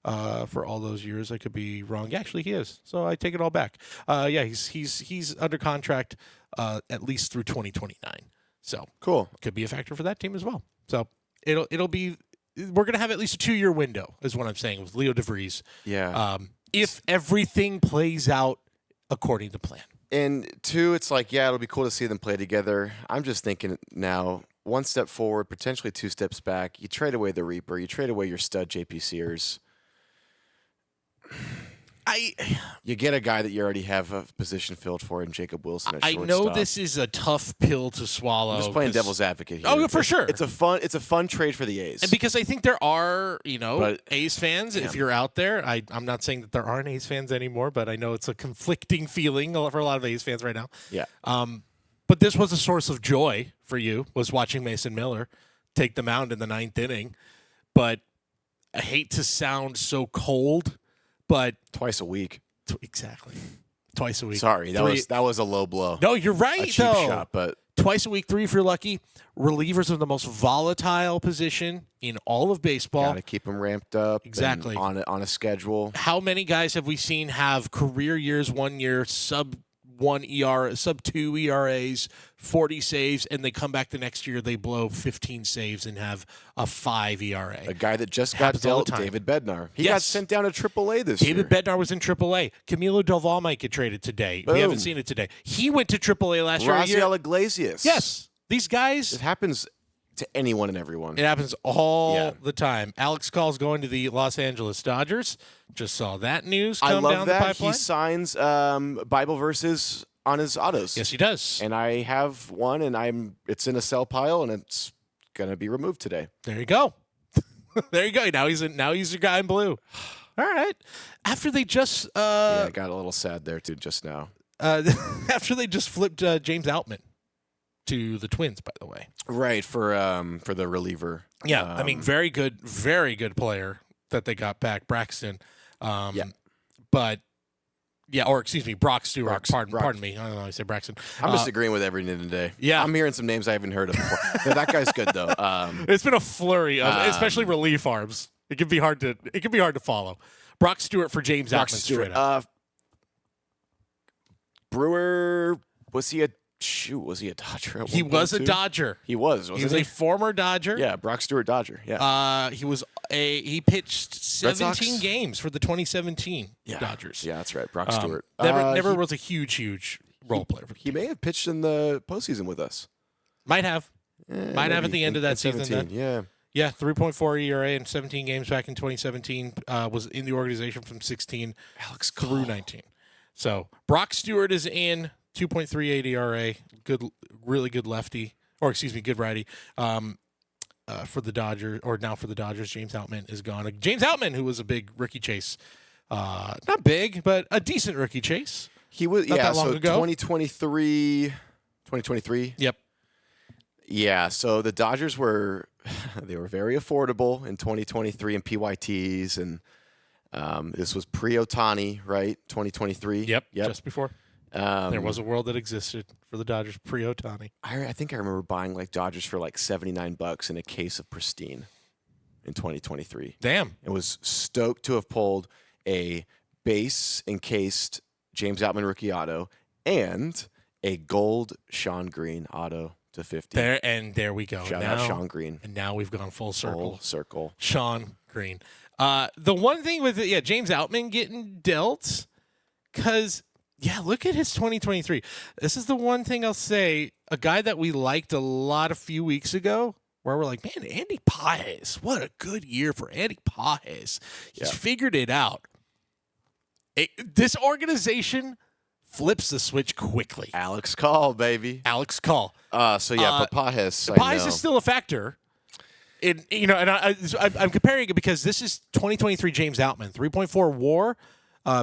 all those years. I could be wrong. Actually, he is. So I take it all back. He's under contract at least through 2029. So cool. Could be a factor for that team as well. So it'll be. We're gonna have at least a 2-year window, is what I'm saying, with Leo DeVries. Yeah. If everything plays out according to plan. And 2, it's it'll be cool to see them play together. I'm just thinking now, 1 step forward, potentially 2 steps back. You trade away the Reaper. You trade away your stud, JP Sears. You get a guy that you already have a position filled for in Jacob Wilson at shortstop. I know this is a tough pill to swallow. I'm just playing devil's advocate here. Oh, for sure. It's a fun trade for the A's. And because I think there are, A's fans, if you're out there. I'm not saying that there aren't A's fans anymore, but I know it's a conflicting feeling for a lot of A's fans right now. Yeah. But this was a source of joy for you, was watching Mason Miller take the mound in the 9th inning. But I hate to sound so cold, but twice a week. Exactly. Twice a week. Sorry, that was a low blow. No, you're right, a cheap shot, but twice a week, 3 if you're lucky. Relievers are the most volatile position in all of baseball. Got to keep them ramped up. Exactly. And on a schedule. How many guys have we seen have career years, 1 year, sub 2 ERAs, 40 saves, and they come back the next year, they blow 15 saves and have a 5 ERA. A guy that just got dealt, David Bednar. He got sent down to AAA this year. David Bednar was in AAA. Camilo Del Valle might get traded today. Boom. We haven't seen it today. He went to AAA last year. Raziel Iglesias. Yes. These guys. It happens to anyone and everyone. It happens all the time. Alex Call's going to the Los Angeles Dodgers. Just saw that news come down the pipeline. He signs Bible verses on his autos. Yes, he does. And I have one, and it's in a sell pile, and it's gonna be removed today. There you go. There you go. Now he's your guy in blue. All right. After they just I got a little sad there too just now. After they just flipped James Outman to the Twins, by the way. Right, for the reliever. Yeah, I mean, very good player that they got back, Braxton. But or excuse me, Brock Stewart. Pardon me. I don't know. I say Braxton. I'm just agreeing with everything today. Yeah, I'm hearing some names I haven't heard of before. No, that guy's good though. It's been a flurry of, especially relief arms. It can be hard to follow. Brock Stewart for James Outman straight up. Brewer, was he a Shoot, was he a Dodger? He was a Dodger. He was. He was a former Dodger. Yeah, Brock Stewart Dodger. Yeah. He pitched 17 Sox? games for the 2017 Yeah. Dodgers. Yeah, that's right. Brock Stewart. Never was a huge role player. He may have pitched in the postseason with us. Might have. Might have at the end of that season. 17, then. Yeah, 3.4 ERA in 17 games back in 2017. Was in the organization from 16 through 19. So Brock Stewart is in 2.38 ERA. Really good lefty, or excuse me, good righty. For the Dodgers, or now for the Dodgers, James Outman is gone. James Outman, who was a big rookie chase, not big, but a decent rookie chase. He was. Not Yeah, that long so ago. 2023. Yep. Yeah, so the Dodgers were very affordable in 2023 in PYTs, and this was pre-Ohtani, right? 2023. Yep. Just before. There was a world that existed for the Dodgers pre-Ohtani. I think I remember buying like Dodgers for like $79 in a case of Pristine in 2023. Damn. And was stoked to have pulled a base encased James Outman rookie auto and a gold Sean Green auto to 50. There we go. Shout out Sean Green. And now we've gone full circle. Full circle. Sean Green. The one thing with it, James Outman getting dealt, because look at his 2023. This is the one thing I'll say. A guy that we liked a lot a few weeks ago, where we're like, man, Andy Paez, what a good year for Andy Paez. He's figured it out. This organization flips the switch quickly. Alex Call, baby. Alex Call. But Paez. Paez is still a factor. I'm comparing it because this is 2023 James Outman, 3.4 WAR,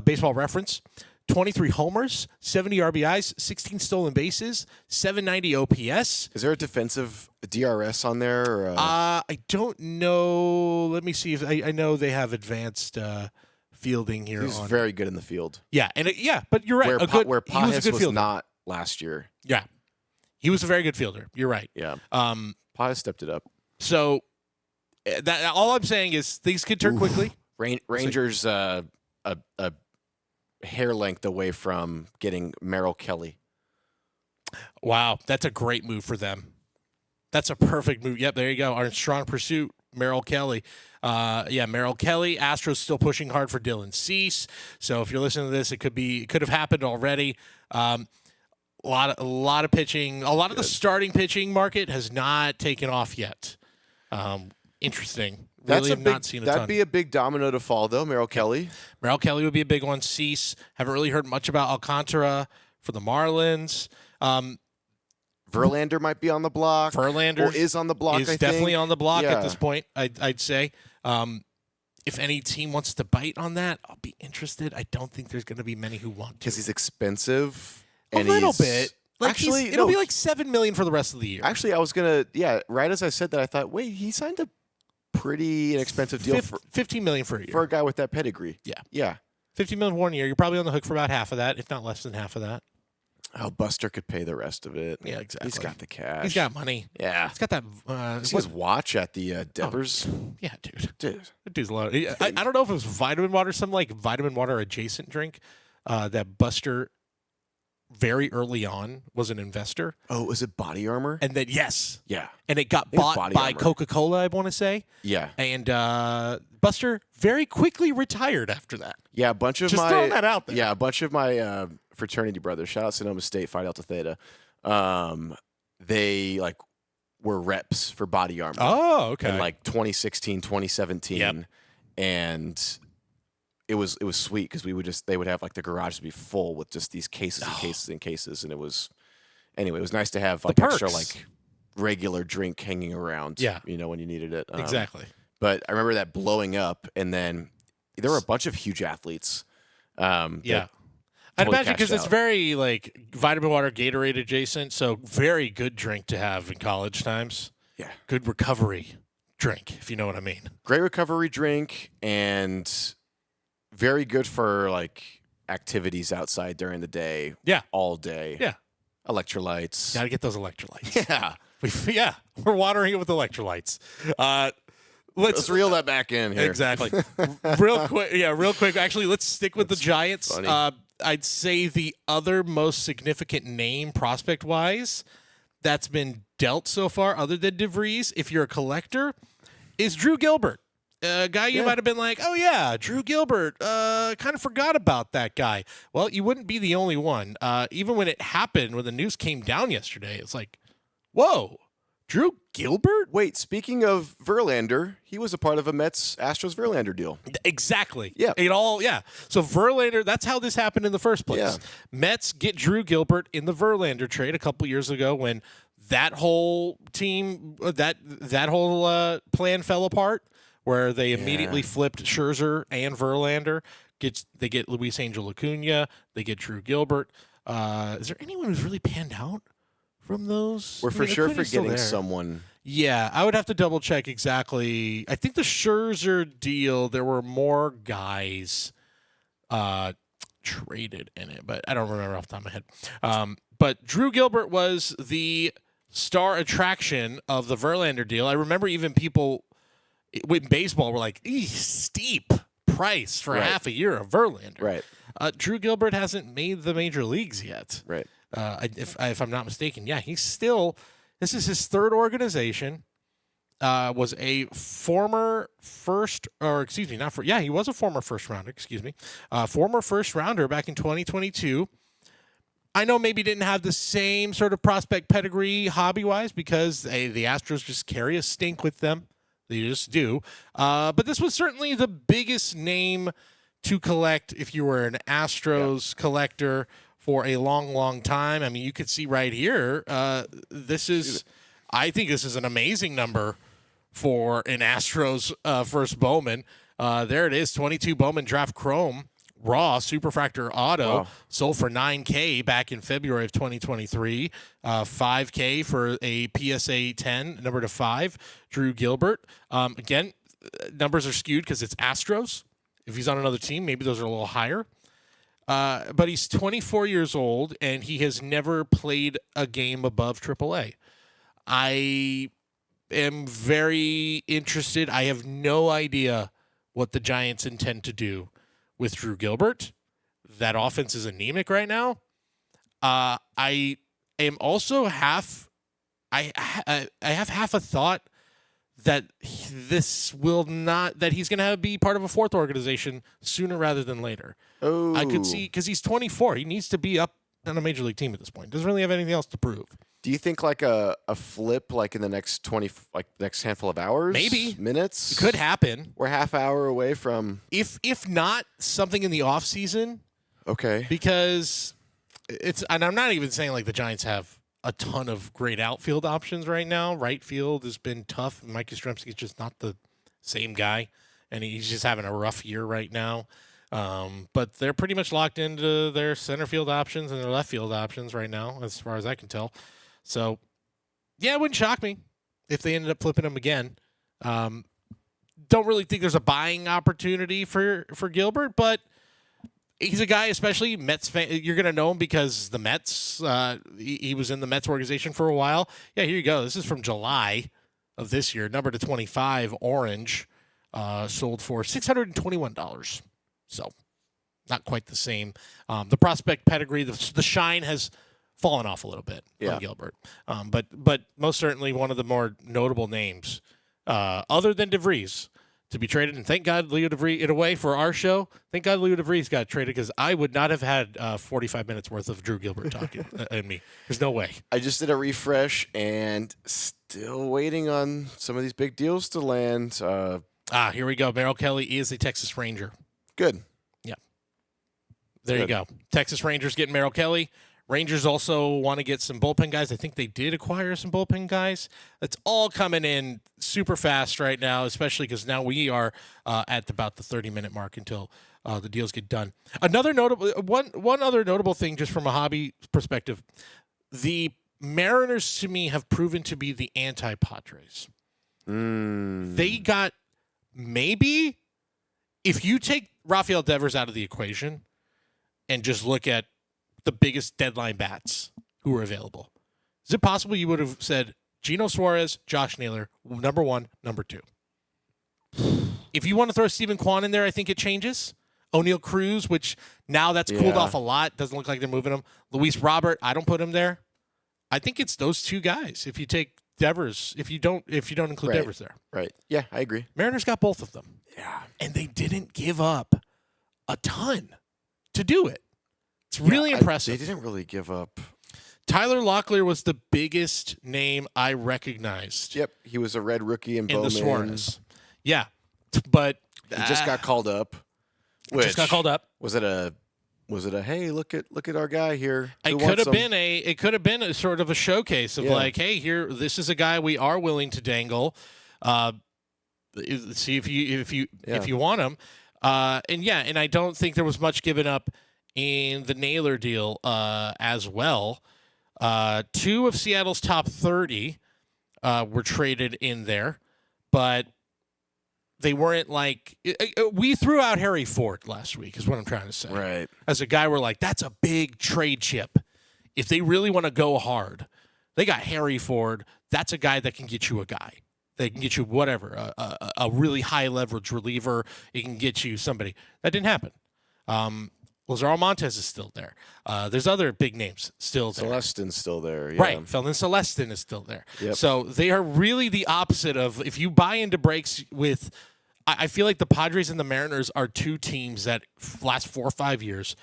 Baseball Reference, 23 homers, 70 RBIs, 16 stolen bases, 790 OPS. Is there a defensive DRS on there? Or, I don't know. Let me see if I know they have advanced fielding here. He's very good in the field. Yeah, but you're right. Where he was a Paez good was fielder. not last year. Yeah, he was a very good fielder. You're right. Yeah. Paez stepped it up. So that all I'm saying is things can turn quickly. Rangers a hair length away from getting Merrill Kelly. Wow, that's a great move for them. That's a perfect move. Yep, there you go. Our strong pursuit, Merrill Kelly. Merrill Kelly. Astros still pushing hard for Dylan Cease. So if you're listening to this, it could have happened already. A lot of pitching. A lot of the starting pitching market has not taken off yet. Interesting. That'd be a big domino to fall, though. Merrill Kelly. Merrill Kelly would be a big one. Cease. Haven't really heard much about Alcantara for the Marlins. Verlander might be on the block. Verlander is on the block. Is definitely on the block at this point. I'd say. If any team wants to bite on that, I'll be interested. I don't think there's going to be many who want to. Because he's expensive. A little bit. It'll be like $7 million for the rest of the year. Actually, I was gonna. Yeah, right as I said that, I thought, wait, he signed a pretty inexpensive deal for $15 million for a year for a guy with that pedigree. Yeah. $15 million 1 year. You're probably on the hook for about half of that, if not less than half of that. Oh, Buster could pay the rest of it. Yeah, exactly. He's got the cash. He's got money. Yeah. He's got that. His watch at the Devers. Yeah, dude. That dude's a lot. I don't know if it was vitamin water, some like vitamin water adjacent drink that Buster very early on was an investor. Oh, was it Body Armor? And then, yes. Yeah. And it got bought by Coca-Cola, I want to say. Yeah. And Buster very quickly retired after that. Yeah, a bunch of Just throwing that out there. Yeah, a bunch of my fraternity brothers, shout out Sonoma State, Phi Delta Theta, they were reps for Body Armor. Oh, okay. In 2016, 2017. Yep. And it was sweet because they would have the garage to be full with just these cases and cases and cases, and it was nice to have extra regular drink hanging around. Yeah. When you needed it. Exactly. But I remember that blowing up, and then there were a bunch of huge athletes. Yeah. I'd imagine because it's very vitamin water, Gatorade adjacent, so very good drink to have in college times. Yeah. Good recovery drink, if you know what I mean. Great recovery drink, and very good for activities outside during the day. Yeah. All day. Yeah. Electrolytes. Got to get those electrolytes. Yeah. We're watering it with electrolytes. Let's reel that back in here. Exactly. Real quick. Actually, let's stick with the Giants. Funny. I'd say the other most significant name prospect-wise that's been dealt so far, other than Vries, if you're a collector, is Drew Gilbert. A guy you might have been like, oh, yeah, Drew Gilbert. Kind of forgot about that guy. Well, you wouldn't be the only one. Even when it happened, when the news came down yesterday, it's like, whoa, Drew Gilbert? Wait, speaking of Verlander, he was a part of a Mets-Astros Verlander deal. Exactly. Yeah. So Verlander, that's how this happened in the first place. Yeah. Mets get Drew Gilbert in the Verlander trade a couple years ago when that whole team, that whole plan fell apart, where they immediately flipped Scherzer and Verlander. They get Luis Angel Acuna. They get Drew Gilbert. Is there anyone who's really panned out from those? We're for sure forgetting someone. Yeah, I would have to double check exactly. I think the Scherzer deal, there were more guys traded in it, but I don't remember off the top of my head. But Drew Gilbert was the star attraction of the Verlander deal. I remember even people in baseball were like, steep price for half a year of Verlander. Right. Drew Gilbert hasn't made the major leagues yet. Right. If I'm not mistaken. Yeah, he's still – this is his third organization. Was a former first – or excuse me, not for – yeah, he was a former first rounder, excuse me. Former first rounder back in 2022. I know maybe didn't have the same sort of prospect pedigree hobby-wise because the Astros just carry a stink with them. They just do. But this was certainly the biggest name to collect if you were an Astros collector for a long, long time. I mean, you could see right here, I think this is an amazing number for an Astros first Bowman. There it is, 22 Bowman Draft Chrome. Raw Superfractor Auto sold for $9K back in February of 2023. $5K for a PSA 10, number to 5, Drew Gilbert. Again, numbers are skewed because it's Astros. If he's on another team, maybe those are a little higher. But he's 24 years old, and he has never played a game above AAA. I am very interested. I have no idea what the Giants intend to do with Drew Gilbert. That offense is anemic right now. I am also I have half a thought that he's going to be part of a fourth organization sooner rather than later. Oh. I could see, because he's 24. He needs to be up on a major league team at this point. Doesn't really have anything else to prove. Do you think like a flip like in the next next handful of hours? Maybe. Minutes? It could happen. We're half hour away from If not, something in the offseason. Okay. Because and I'm not even saying like the Giants have a ton of great outfield options right now. Right field has been tough. Mike Yastrzemski's just not the same guy, and he's just having a rough year right now. But they're pretty much locked into their center field options and their left field options right now, as far as I can tell. So, yeah, it wouldn't shock me if they ended up flipping him again. Don't really think there's a buying opportunity for Gilbert, but he's a guy, especially Mets fan. You're going to know him because the Mets, he was in the Mets organization for a while. Yeah, here you go. This is from July of this year. Number to 25, orange, sold for $621. So, not quite the same. The prospect pedigree, the shine has fallen off a little bit from Gilbert. But most certainly one of the more notable names, other than Vries, to be traded. And thank God Leo DeVries, in a way, for our show, thank God Leo DeVries got traded because I would not have had 45 minutes worth of Drew Gilbert talking in me. There's no way. I just did a refresh and still waiting on some of these big deals to land. Here we go. Merrill Kelly is a Texas Ranger. Good. Yeah. There you go. Texas Rangers getting Merrill Kelly. Rangers also want to get some bullpen guys. I think they did acquire some bullpen guys. It's all coming in super fast right now, especially because now we are at about the 30-minute mark until the deals get done. Another notable one other notable thing, just from a hobby perspective, the Mariners to me have proven to be the anti-Padres. They got maybe if you take Rafael Devers out of the equation and just look at the biggest deadline bats who were available. Is it possible you would have said Gino Suarez, Josh Naylor, number 1, number 2? If you want to throw Stephen Kwan in there, I think it changes O'Neal Cruz, which now that's cooled Yeah. off a lot. Doesn't look like they're moving him. Luis Robert, I don't put him there. I think it's those two guys. If you take Devers, if you don't include Right. Devers there. Right. Yeah, I agree. Mariners got both of them. Yeah. And they didn't give up a ton to do it. It's really impressive. They didn't really give up. Tyler Locklear was the biggest name I recognized Yep, he was a red rookie in in Bowman. the Suarez. Yeah, but He just got called up. just got called up. Was it a hey, look at our guy here? It could have been a sort of a showcase of like, hey, here, this is a guy we are willing to dangle. See if you want him. And I don't think there was much given up in the Naylor deal as well. 2 of Seattle's top 30 were traded in there, but they weren't like we threw out Harry Ford last week is what I'm trying to say. Right. As a guy, we're like, that's a big trade chip. If they really want to go hard, they got Harry Ford. That's a guy that can get you a guy. They can get you whatever, a really high leverage reliever. It can get you somebody. That didn't happen. Lazaro Montes is still there. There's other big names still there. Celestin's still there. Yeah. Right. Felton Celestin is still there. Yep. So they are really the opposite of if you buy into breaks with I feel like the Padres and the Mariners are two teams that last 4 or 5 years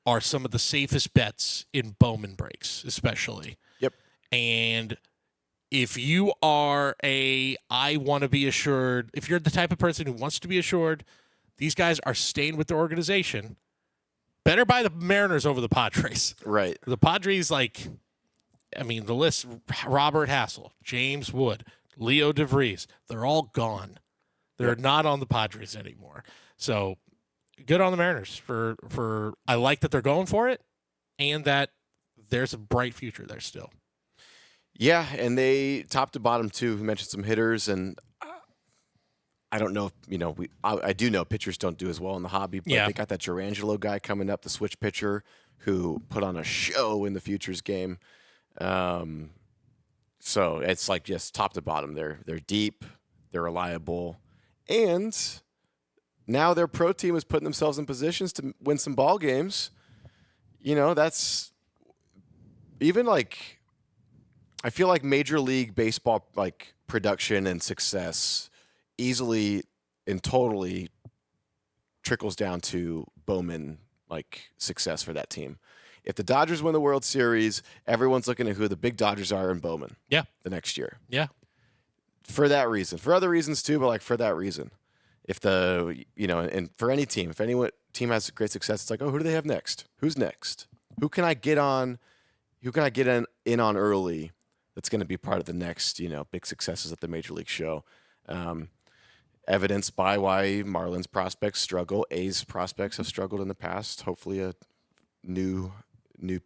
are some of the safest bets in Bowman breaks, especially. Yep. And if you are I want to be assured, if you're the type of person who wants to be assured, these guys are staying with their organization. Better buy the Mariners over the Padres. Right. The Padres, the list, Robert Hassel, James Wood, Leo DeVries, they're all gone. They're not on the Padres anymore. So good on the Mariners for I like that they're going for it and that there's a bright future there still. Yeah, and they top to bottom too. We mentioned some hitters, and I don't know if, I do know pitchers don't do as well in the hobby, but they got that Gerangelo guy coming up, the switch pitcher, who put on a show in the Futures game. So it's like just top to bottom. They're deep, they're reliable, and now their pro team is putting themselves in positions to win some ball games. That's even like I feel like Major League Baseball production and success easily and totally trickles down to Bowman success for that team. If the Dodgers win the World Series, everyone's looking at who the big Dodgers are in Bowman. Yeah. The next year. Yeah. For that reason. For other reasons too, but for that reason. If and for any team, if any team has great success, it's like, oh, who do they have next? Who's next? Who can I get on? Who can I get in on early? That's going to be part of the next, big successes at the Major League show. Evidenced by why Marlins prospects struggle. A's prospects have struggled in the past. Hopefully a new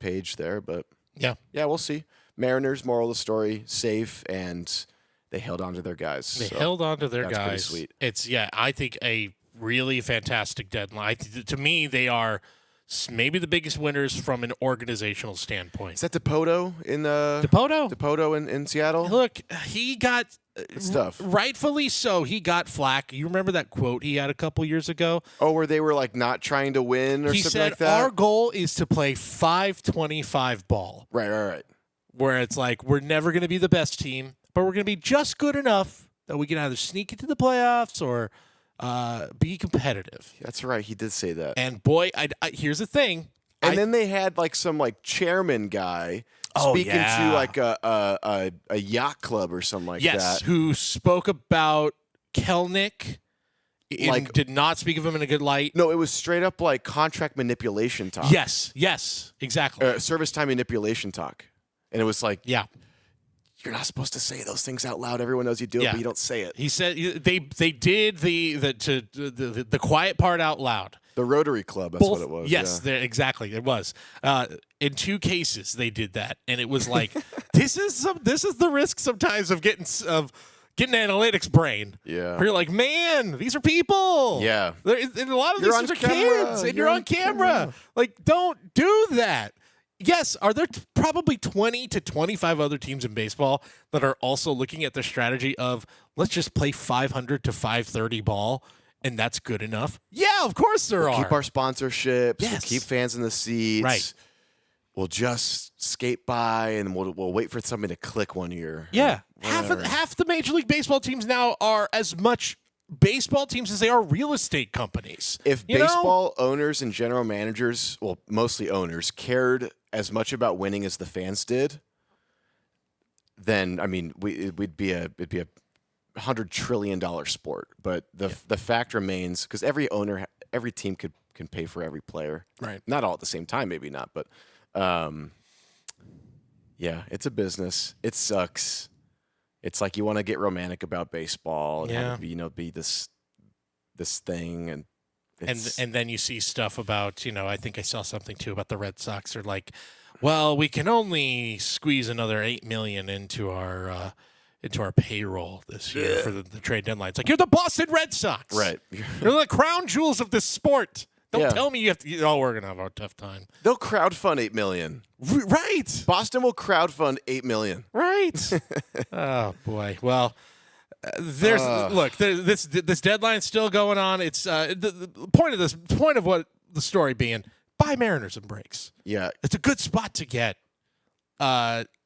page there, but yeah, we'll see. Mariners, moral of the story, safe, and they held on to their guys. They held on to their that's guys. Pretty sweet. It's I think a really fantastic deadline. To me, they are maybe the biggest winners from an organizational standpoint. Is that DePoto in DePoto in Seattle? Look, he got stuff. Rightfully so. He got flack. You remember that quote he had a couple years ago? Oh, where they were not trying to win or he something said, like that? Our goal is to play 525 ball. Right. Where it's we're never going to be the best team, but we're going to be just good enough that we can either sneak into the playoffs or be competitive. That's right. He did say that. And boy, I here's the thing. And then they had some chairman guy speaking to a yacht club or something like that. Yes, who spoke about Kelnick. Did not speak of him in a good light. No, it was straight up contract manipulation talk. Yes, exactly. Service time manipulation talk. And it was yeah. You're not supposed to say those things out loud. Everyone knows you do it, but you don't say it. He said they did the quiet part out loud. The Rotary Club, that's what it was. Yes, exactly. It was. In 2 cases they did that, and it was this is the risk sometimes of getting analytics brain. Yeah. Where you're like, man, these are people. Yeah. And a lot of these are kids, and you're on camera. Don't do that. Yes, are there probably 20 to 25 other teams in baseball that are also looking at the strategy of let's just play 500 to 530 ball and that's good enough? Yeah, of course there are. Keep our sponsorships. Yes. We'll keep fans in the seats. Right. We'll just skate by, and we'll wait for something to click one year. Yeah. Whatever. Half the Major League Baseball teams now are as much baseball teams as they are real estate companies. If You know? baseball owners and general managers, well, mostly owners, cared as much about winning as the fans did, then I mean, it'd be a $100 trillion sport. But the fact remains, because every team can pay for every player. Right. Not all at the same time, maybe not, but yeah, it's a business. It sucks. It's like you want to get romantic about baseball and have it be this thing, and then you see stuff about, I think I saw something too about the Red Sox are like, well, we can only squeeze another $8 million into our payroll this year for the trade deadline. It's like, you're the Boston Red Sox. right. You're the crown jewels of this sport. Don't Yeah. tell me you have to. Oh, we're gonna have a tough time. They'll crowdfund $8 million. Right. Boston will crowdfund $8 million. Right. Oh boy. Well, this deadline's still going on. It's the point of what the story being, buy Mariners and breaks. Yeah. It's a good spot to get.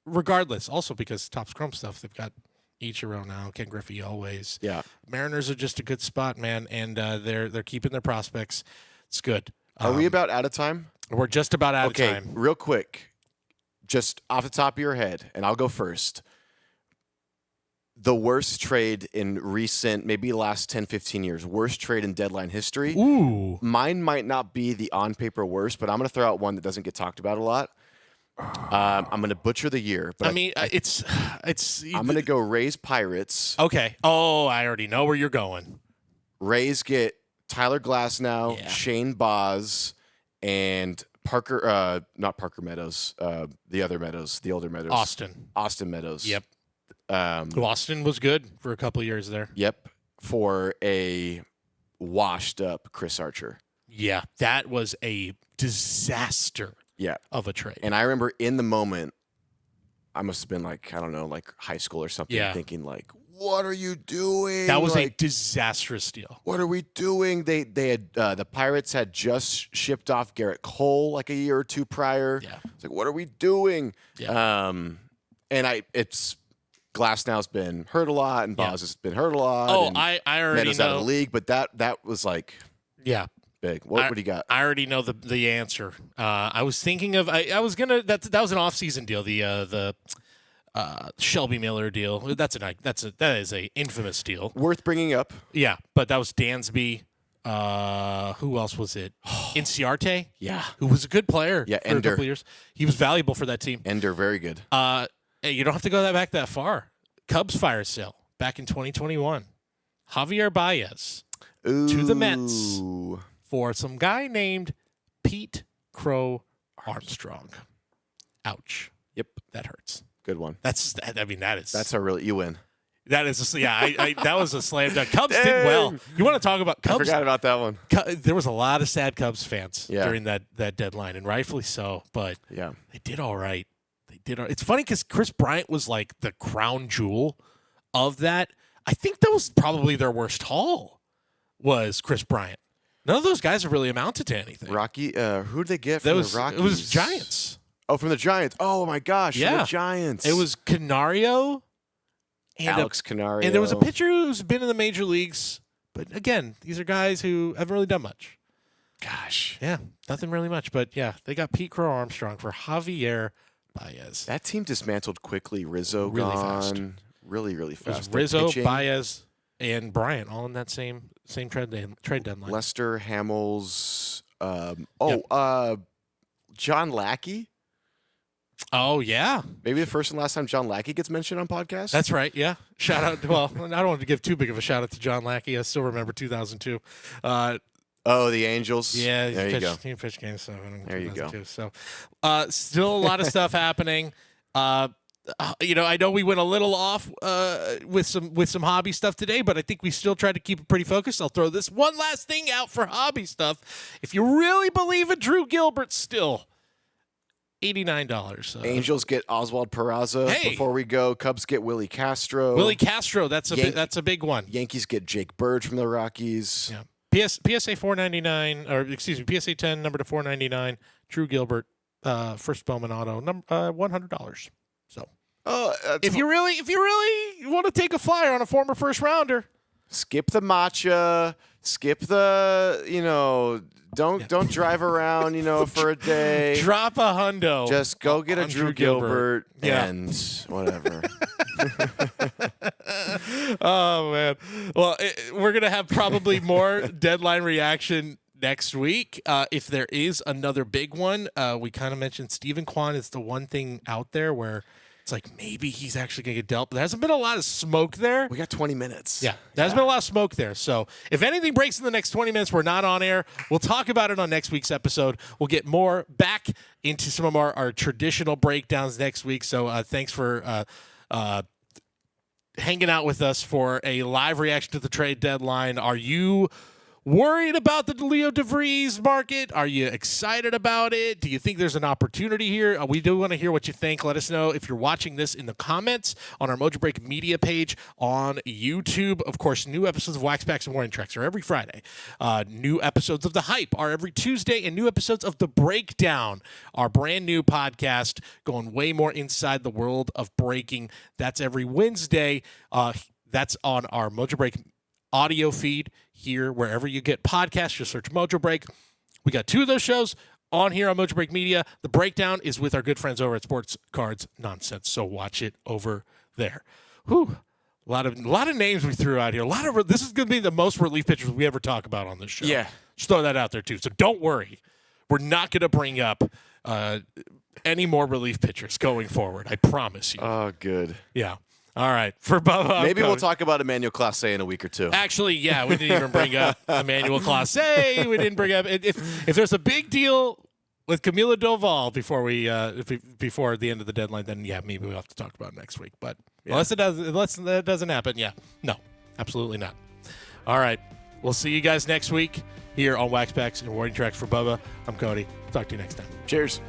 Regardless, also because Top Scrum stuff, they've got Ichiro now, Ken Griffey always. Yeah. Mariners are just a good spot, man, and they're keeping their prospects. It's good. Are we about out of time? We're just about out of time. Okay, real quick, just off the top of your head, and I'll go first. The worst trade in recent, maybe last 10, 15 years, worst trade in deadline history. Ooh. Mine might not be the on-paper worst, but I'm going to throw out one that doesn't get talked about a lot. I'm going to butcher the year. But it's. I'm going to go Rays Pirates. Okay. Oh, I already know where you're going. Rays get Tyler Glasnow, Shane Boz, and not Parker Meadows, the other Meadows, the older Meadows. Austin Meadows. Yep. Austin was good for a couple of years there. Yep. For a washed up Chris Archer. Yeah. That was a disaster of a trade. And I remember in the moment, I must have been like, I don't know, like high school or something, thinking like, what are you doing? That was a disastrous deal. What are we doing? They had the Pirates had just shipped off Garrett Cole like a year or two prior. Yeah. It's like, what are we doing? Yeah. And it's Glasnow's been hurt a lot, and Boz has been hurt a lot. Oh, and I already Meadows know. out of the league, but that was like big. What do you got? I already know the answer. I was thinking of I was gonna that was an off-season deal. The Shelby Miller deal. That is a infamous deal. Worth bringing up. Yeah, but that was Dansby. Who else was it? Inciarte. Yeah, who was a good player. Yeah, for Ender. a couple years. He was valuable for that team. Ender, very good. Hey, you don't have to go back that far. Cubs fire sale back in 2021. Javier Baez to the Mets for some guy named Pete Crow Armstrong. Ouch. Yep, that hurts. Good one. That's a really, you win. That is that was a slam dunk. Cubs did well. You want to talk about Cubs? I forgot about that one. There was a lot of sad Cubs fans during that deadline, and rightfully so. But they did all right. It's funny because Chris Bryant was like the crown jewel of that. I think that was probably their worst haul. Was Chris Bryant? None of those guys have really amounted to anything. Rocky, who did they get from the Rockies? It was Giants. Oh, from the Giants. Oh my gosh, from the Giants. It was Canario. Alex Canario. And there was a pitcher who's been in the major leagues. But again, these are guys who haven't really done much. Gosh. Yeah, nothing really much. But yeah, they got Pete Crow Armstrong for Javier Baez. That team dismantled quickly. Rizzo really gone. Fast. Really, really fast. It was Rizzo, Baez, and Bryant all in that same trade deadline. Lester, Hamels. John Lackey. Oh, yeah. Maybe the first and last time John Lackey gets mentioned on podcasts. That's right, yeah. Shout out. Well, I don't want to give too big of a shout out to John Lackey. I still remember 2002. The Angels. Yeah, there you go. He pitched Game 7. There you go. So, still a lot of stuff happening. I know we went a little off with some hobby stuff today, but I think we still tried to keep it pretty focused. I'll throw this one last thing out for hobby stuff. If you really believe in Drew Gilbert still, $89. Angels get Oswald Peraza. Hey. Before we go, Cubs get Willie Castro. That's a big one. Yankees get Jake Bird from the Rockies. Yeah. PSA 499, or excuse me, PSA 10 number to 499. Drew Gilbert, first Bowman auto, $100. So, if you really want to take a flyer on a former first rounder, skip the matcha, skip the don't drive around for a day. Drop a hundo. Just go get a Drew Gilbert and whatever. Oh man. Well, we're gonna have probably more deadline reaction next week. If there is another big one, we kind of mentioned Stephen Kwan is the one thing out there where it's like maybe he's actually going to get dealt. But there hasn't been a lot of smoke there. We got 20 minutes. Yeah, there hasn't been a lot of smoke there. So if anything breaks in the next 20 minutes, we're not on air. We'll talk about it on next week's episode. We'll get more back into some of our traditional breakdowns next week. So thanks for hanging out with us for a live reaction to the trade deadline. Are you worried about the Leo Vries market? Are you excited about it? Do you think there's an opportunity here? We do want to hear what you think. Let us know if you're watching this in the comments on our Mojobreak media page on YouTube. Of course, new episodes of Wax Packs and Warning Tracks are every Friday. New episodes of The Hype are every Tuesday, and new episodes of The Breakdown, our brand new podcast, going way more inside the world of breaking. That's every Wednesday. That's on our Mojobreak audio feed here wherever you get podcasts. Just search Mojobreak. We got 2 of those shows on here on Mojobreak Media. The Breakdown is with our good friends over at Sports Cards Nonsense, so watch it over there. Whew. A lot of names we threw out here. This is going to be the most relief pitchers we ever talk about on this show. Yeah, just throw that out there too. So don't worry, we're not going to bring up any more relief pitchers going forward. I promise you. Oh, good. Yeah. All right. For Bubba, maybe we'll talk about Emmanuel Clase in a week or two. Actually, yeah, we didn't even bring up Emmanuel Clase. We didn't bring up if there's a big deal with Camilo Doval before before the end of the deadline, then yeah, maybe we'll have to talk about it next week. But unless that doesn't happen, yeah, no, absolutely not. All right, we'll see you guys next week here on Wax Packs and Warning Tracks for Bubba. I'm Cody. Talk to you next time. Cheers.